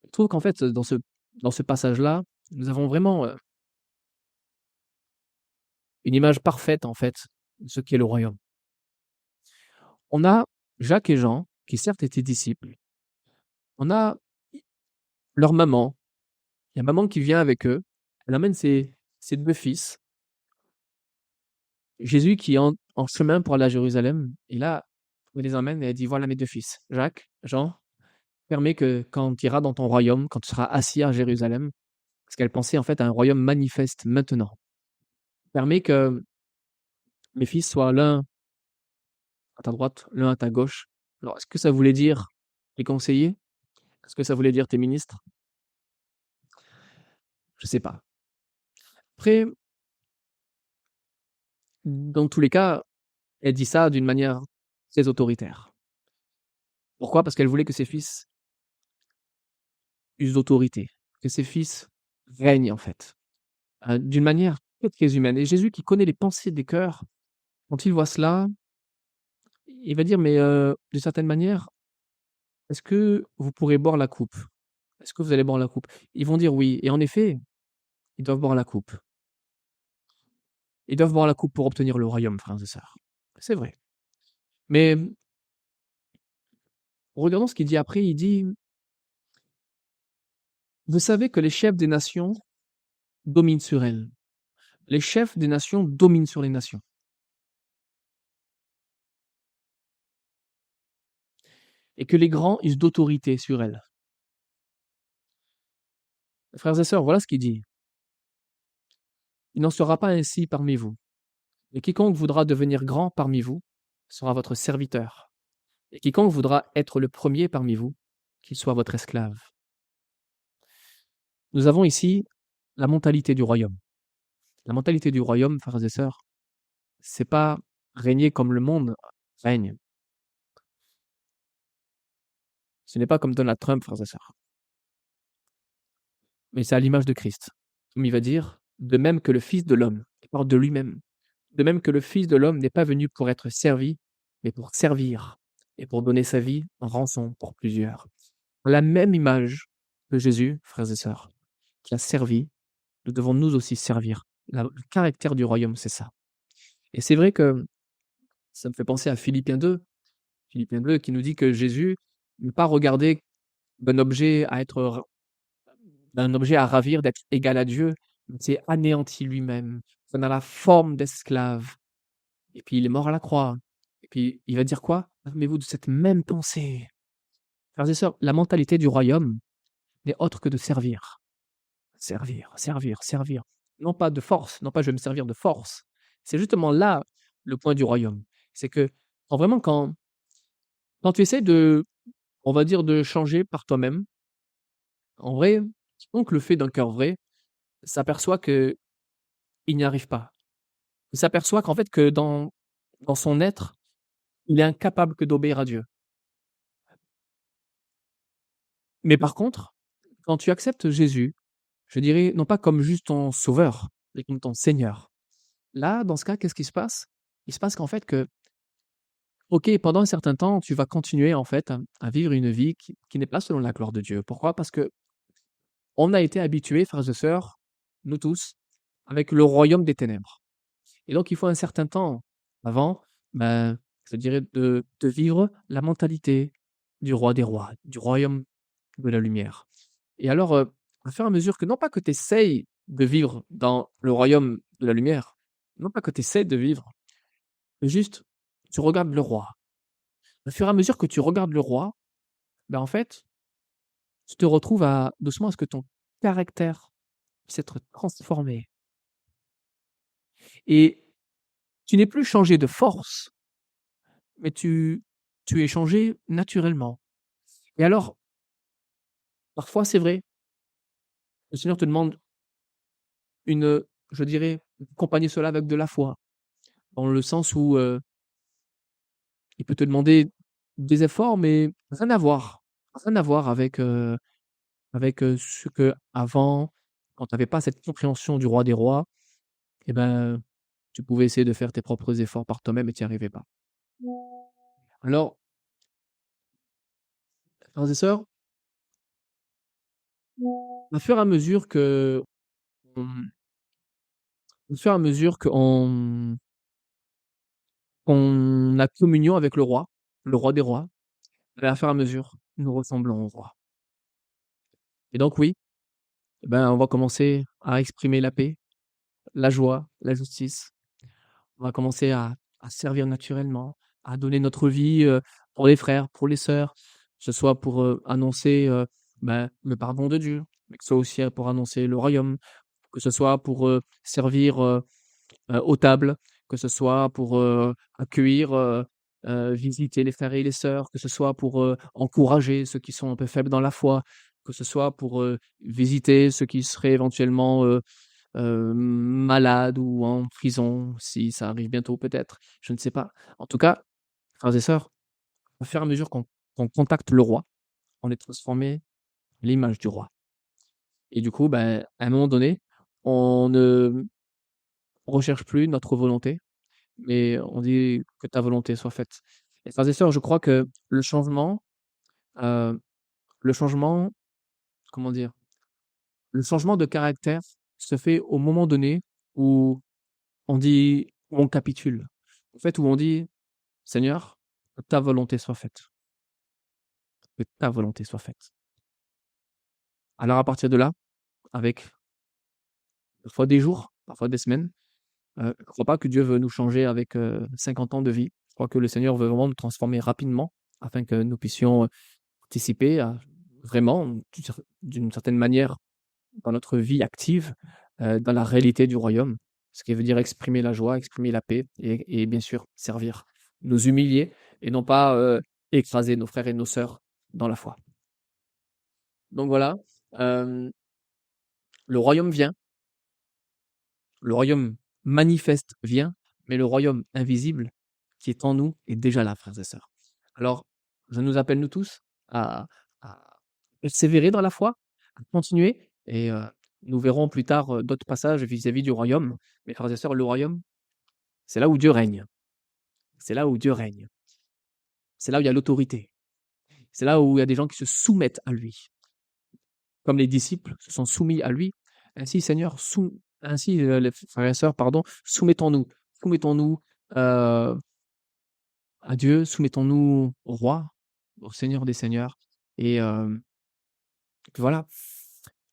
Je trouve qu'en fait, dans ce passage-là, nous avons vraiment une image parfaite en fait de ce qu'est le royaume. On a Jacques et Jean, qui certes étaient disciples. On a leur maman. Il y a maman qui vient avec eux. Elle amène ses deux fils. Jésus qui est en chemin pour aller à Jérusalem. Et là, elle les emmène et elle dit: Voilà mes deux fils, Jacques, Jean. Permet que quand tu iras dans ton royaume, quand tu seras assis à Jérusalem, parce qu'elle pensait en fait à un royaume manifeste maintenant, permet que mes fils soient l'un à ta droite, l'un à ta gauche. Alors, est-ce que ça voulait dire les conseillers? Est-ce que ça voulait dire tes ministres? Je sais pas. Après, dans tous les cas, elle dit ça d'une manière très autoritaire. Pourquoi? Parce qu'elle voulait que ses fils usent d'autorité, que ses fils règnent en fait, d'une manière très, très humaine. Et Jésus qui connaît les pensées des cœurs, quand il voit cela, il va dire: «Mais, d'une certaine manière, est-ce que vous pourrez boire la coupe? Est-ce que vous allez boire la coupe?» Ils vont dire: «Oui», et en effet, ils doivent boire la coupe. Ils doivent boire la coupe pour obtenir le royaume, frères et sœurs. C'est vrai. Mais regardons ce qu'il dit après. Il dit, vous savez que les chefs des nations dominent sur elles. Les chefs des nations dominent sur les nations. Et que les grands usent d'autorité sur elles. Frères et sœurs, voilà ce qu'il dit. Il n'en sera pas ainsi parmi vous. Et quiconque voudra devenir grand parmi vous sera votre serviteur. Et quiconque voudra être le premier parmi vous, qu'il soit votre esclave. Nous avons ici la mentalité du royaume. La mentalité du royaume, frères et sœurs, c'est pas régner comme le monde règne. Ce n'est pas comme Donald Trump, frères et sœurs. Mais c'est à l'image de Christ. Comme il va dire, de même que le Fils de l'homme, il parle de lui-même, de même que le Fils de l'homme n'est pas venu pour être servi, mais pour servir et pour donner sa vie en rançon pour plusieurs. La même image que Jésus, frères et sœurs, qui a servi, nous devons nous aussi servir. Le caractère du royaume, c'est ça. Et c'est vrai que ça me fait penser à Philippiens 2 qui nous dit que Jésus n'est pas regardé d'un objet à être d'un objet à ravir, d'être égal à Dieu, mais s'est anéanti lui-même, prenant la forme d'esclave. Et puis il est mort à la croix. Et puis il va dire quoi? Informez-vous de cette même pensée. Frères et sœurs, la mentalité du royaume n'est autre que de servir. Servir, servir, servir. Non pas de force, non pas je vais me servir de force. C'est justement là le point du royaume. C'est que vraiment quand tu essaies de, on va dire, de changer par toi-même, en vrai, quiconque le fait d'un cœur vrai, s'aperçoit qu'il n'y arrive pas. Il s'aperçoit qu'en fait, que dans son être, il est incapable que d'obéir à Dieu. Mais par contre, quand tu acceptes Jésus, je dirais, non pas comme juste ton sauveur, mais comme ton Seigneur. Là, dans ce cas, qu'est-ce qui se passe? Il se passe qu'en fait que, ok, pendant un certain temps, tu vas continuer en fait à vivre une vie qui n'est pas selon la gloire de Dieu. Pourquoi? Parce que on a été habitués, frères et sœurs, nous tous, avec le royaume des ténèbres. Et donc, il faut un certain temps avant, ben, je dirais, de vivre la mentalité du roi des rois, du royaume de la lumière. Et alors, à fur et à mesure que, non pas que tu essayes de vivre dans le royaume de la lumière, non pas que tu essaies de vivre, mais juste, tu regardes le roi. Au fur et à mesure que tu regardes le roi, ben en fait, tu te retrouves à doucement à ce que ton caractère puisse être transformé. Et tu n'es plus changé de force, mais tu es changé naturellement. Et alors, parfois, c'est vrai, le Seigneur te demande je dirais, d'accompagner cela avec de la foi, dans le sens où il peut te demander des efforts, mais rien à voir avec ce que avant, quand tu n'avais pas cette compréhension du roi des rois, eh ben, tu pouvais essayer de faire tes propres efforts par toi-même et tu n'y arrivais pas. Alors, frères et sœurs, au fur et à mesure que on au fur et à mesure qu'on a communion avec le roi des rois, et à fur et à mesure, nous ressemblons au roi. Et donc oui, eh ben, on va commencer à exprimer la paix, la joie, la justice. On va commencer à servir naturellement, à donner notre vie, pour les frères, pour les sœurs, que ce soit pour, annoncer, ben, le pardon de Dieu, mais que ce soit aussi, pour annoncer le royaume, que ce soit pour, servir, aux tables, que ce soit pour, accueillir, visiter les frères et les sœurs, que ce soit pour, encourager ceux qui sont un peu faibles dans la foi, que ce soit pour, visiter ceux qui seraient éventuellement, malades ou en prison, si ça arrive bientôt peut-être, je ne sais pas. En tout cas, frères et sœurs, au fur et à mesure qu'on contacte le roi, on est transformé à l'image du roi. Et du coup, ben, à un moment donné, on ne recherche plus notre volonté, mais on dit que ta volonté soit faite. Et frères et sœurs, je crois que heu, le changement, comment dire? Le changement de caractère se fait au moment donné où on dit, où on capitule. En fait, où on dit, Seigneur, que ta volonté soit faite. Que ta volonté soit faite. Alors à partir de là, avec parfois des jours, parfois des semaines, je ne crois pas que Dieu veut nous changer avec 50 ans de vie. Je crois que le Seigneur veut vraiment nous transformer rapidement afin que nous puissions participer à vraiment, d'une certaine manière, dans notre vie active, dans la réalité du royaume. Ce qui veut dire exprimer la joie, exprimer la paix et bien sûr servir, nous humilier et non pas écraser nos frères et nos sœurs dans la foi. Donc voilà, le royaume vient, le royaume manifeste vient, mais le royaume invisible qui est en nous est déjà là, frères et sœurs. Alors, je nous appelle, nous tous, à, à persévérer dans la foi, à continuer, et nous verrons plus tard d'autres passages vis-à-vis du royaume. Mais frères et sœurs, le royaume, c'est là où Dieu règne. C'est là où Dieu règne. C'est là où il y a l'autorité. C'est là où il y a des gens qui se soumettent à lui. Comme les disciples se sont soumis à lui, ainsi, Seigneur, les frères et sœurs, pardon, soumettons-nous. Soumettons-nous euh, à Dieu, soumettons-nous au roi, au Seigneur des Seigneurs. Et puis voilà.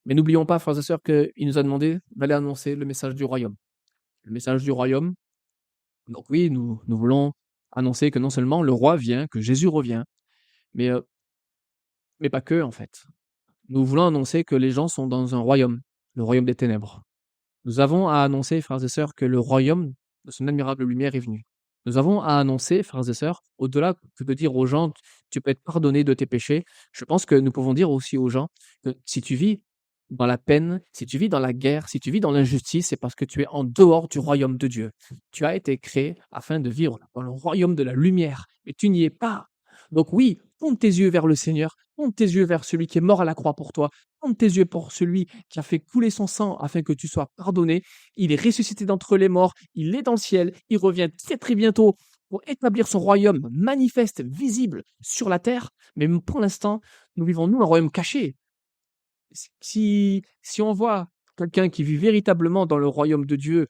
Mais n'oublions pas, frères et sœurs, qu'il nous a demandé d'aller annoncer le message du royaume. Le message du royaume. Donc oui, nous voulons annoncer que non seulement le roi vient, que Jésus revient, mais pas que, en fait. Nous voulons annoncer que les gens sont dans un royaume, le royaume des ténèbres. Nous avons à annoncer, frères et sœurs, que le royaume de son admirable lumière est venu. Nous avons à annoncer, frères et sœurs, au-delà que de dire aux gens, tu peux être pardonné de tes péchés, je pense que nous pouvons dire aussi aux gens que si tu vis dans la peine, si tu vis dans la guerre, si tu vis dans l'injustice, c'est parce que tu es en dehors du royaume de Dieu. Tu as été créé afin de vivre dans le royaume de la lumière, mais tu n'y es pas. Donc oui, tourne tes yeux vers le Seigneur, tourne tes yeux vers celui qui est mort à la croix pour toi, tourne tes yeux pour celui qui a fait couler son sang afin que tu sois pardonné. Il est ressuscité d'entre les morts, il est dans le ciel, il revient très très bientôt pour établir son royaume manifeste, visible sur la terre. Mais pour l'instant, nous vivons, nous, un royaume caché. Si on voit quelqu'un qui vit véritablement dans le royaume de Dieu,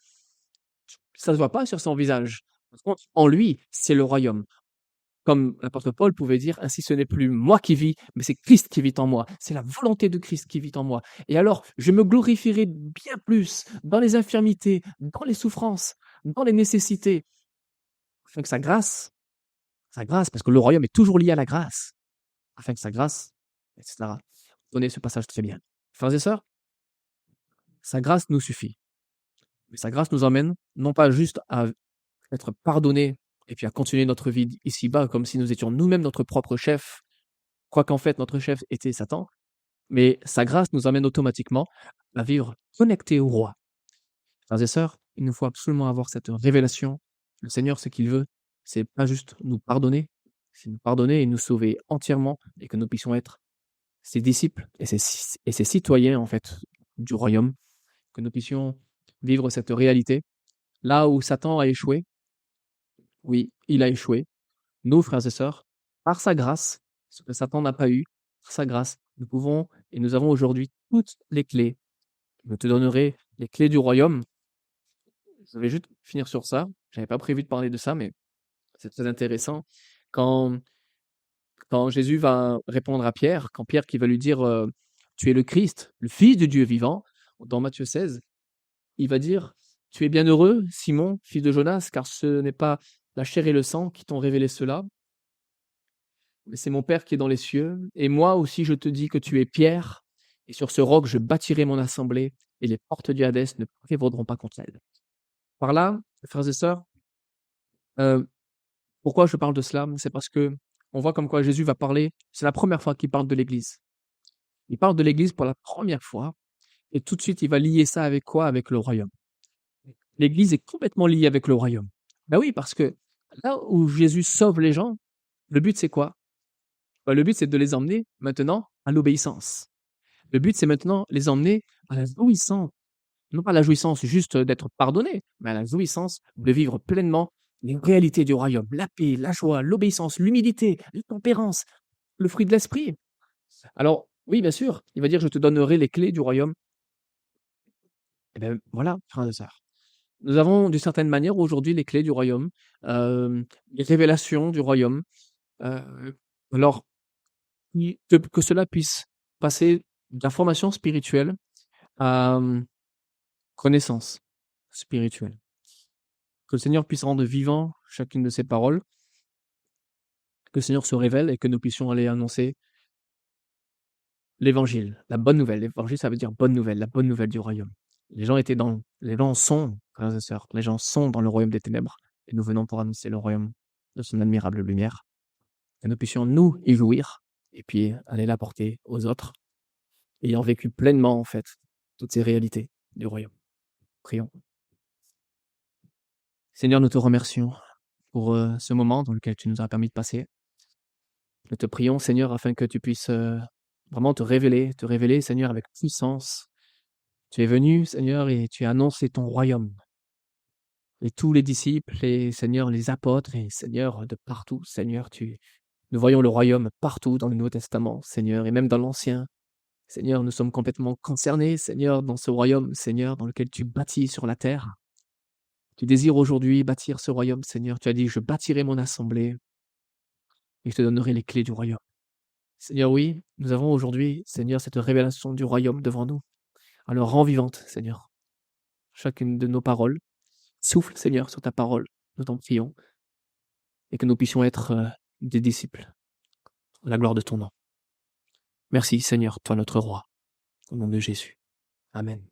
ça ne se voit pas sur son visage. Par contre, en lui, c'est le royaume. Comme l'apôtre Paul pouvait dire, ainsi ce n'est plus moi qui vis, mais c'est Christ qui vit en moi. C'est la volonté de Christ qui vit en moi. Et alors, je me glorifierai bien plus dans les infirmités, dans les souffrances, dans les nécessités, afin que sa grâce, parce que le royaume est toujours lié à la grâce, afin que sa grâce, etc. Vous connaissez ce passage très bien. Frères et sœurs, sa grâce nous suffit. Mais sa grâce nous emmène non pas juste à être pardonnés et puis à continuer notre vie ici-bas comme si nous étions nous-mêmes notre propre chef, quoiqu'en fait notre chef était Satan, mais sa grâce nous amène automatiquement à vivre connectés au roi. Frères et sœurs, il nous faut absolument avoir cette révélation. Le Seigneur, ce qu'il veut, c'est pas juste nous pardonner, c'est nous pardonner et nous sauver entièrement et que nous puissions être ses disciples et ses citoyens en fait du royaume, que nous puissions vivre cette réalité. Là où Satan a échoué, oui, il a échoué. Nous, frères et sœurs, par sa grâce, ce que Satan n'a pas eu, par sa grâce, nous pouvons et nous avons aujourd'hui toutes les clés. Je te donnerai les clés du royaume. Je vais juste finir sur ça. J'avais pas prévu de parler de ça, mais c'est très intéressant. Quand, quand Jésus va répondre à Pierre, quand Pierre qui va lui dire tu es le Christ, le Fils de Dieu vivant, dans Matthieu 16, il va dire tu es bien heureux, Simon, fils de Jonas, car ce n'est pas la chair et le sang qui t'ont révélé cela, mais c'est mon Père qui est dans les cieux. Et moi aussi, je te dis que tu es Pierre, et sur ce roc, je bâtirai mon assemblée, et les portes du Hadès ne prévaudront pas contre elle. Par là, frères et sœurs, euh, pourquoi je parle de cela? C'est parce que on voit comme quoi Jésus va parler, c'est la première fois qu'il parle de l'Église. Il parle de l'Église pour la première fois, et tout de suite, il va lier ça avec quoi? Avec le royaume. L'Église est complètement liée avec le royaume. Ben oui, parce que là où Jésus sauve les gens, le but c'est quoi? Ben, le but c'est de les emmener maintenant à l'obéissance. Le but c'est maintenant les emmener à la jouissance. Non pas la jouissance juste d'être pardonné, mais à la jouissance de vivre pleinement les réalités du royaume. La paix, la joie, l'obéissance, l'humilité, la tempérance, le fruit de l'esprit. Alors, oui, bien sûr, il va dire, je te donnerai les clés du royaume. Eh bien, voilà, frères et sœurs. Nous avons d'une certaine manière aujourd'hui les clés du royaume, les révélations du royaume. Alors que cela puisse passer d'information spirituelle à connaissance spirituelle. Que le Seigneur puisse rendre vivant chacune de ces paroles, que le Seigneur se révèle et que nous puissions aller annoncer l'évangile, la bonne nouvelle. L'évangile, ça veut dire bonne nouvelle, la bonne nouvelle du royaume. Les gens sont, frères et sœurs, les gens sont dans le royaume des ténèbres et nous venons pour annoncer le royaume de son admirable lumière. Que nous puissions nous y jouir et puis aller l'apporter aux autres, ayant vécu pleinement en fait toutes ces réalités du royaume. Prions. Seigneur, nous te remercions pour ce moment dans lequel tu nous as permis de passer. Nous te prions, Seigneur, afin que tu puisses vraiment te révéler, Seigneur, avec puissance. Tu es venu, Seigneur, et tu as annoncé ton royaume. Et tous les disciples, et Seigneur, les apôtres, et Seigneur, de partout, Seigneur, nous voyons le royaume partout dans le Nouveau Testament, Seigneur, et même dans l'Ancien. Seigneur, nous sommes complètement concernés, Seigneur, dans ce royaume, Seigneur, dans lequel tu bâtis sur la terre. Tu désires aujourd'hui bâtir ce royaume, Seigneur. Tu as dit, je bâtirai mon assemblée et je te donnerai les clés du royaume. Seigneur, oui, nous avons aujourd'hui, Seigneur, cette révélation du royaume devant nous. Alors rends vivante, Seigneur, chacune de nos paroles. Souffle, Seigneur, sur ta parole, nous t'en prions, et que nous puissions être des disciples, à la gloire de ton nom. Merci, Seigneur, toi notre roi, au nom de Jésus. Amen.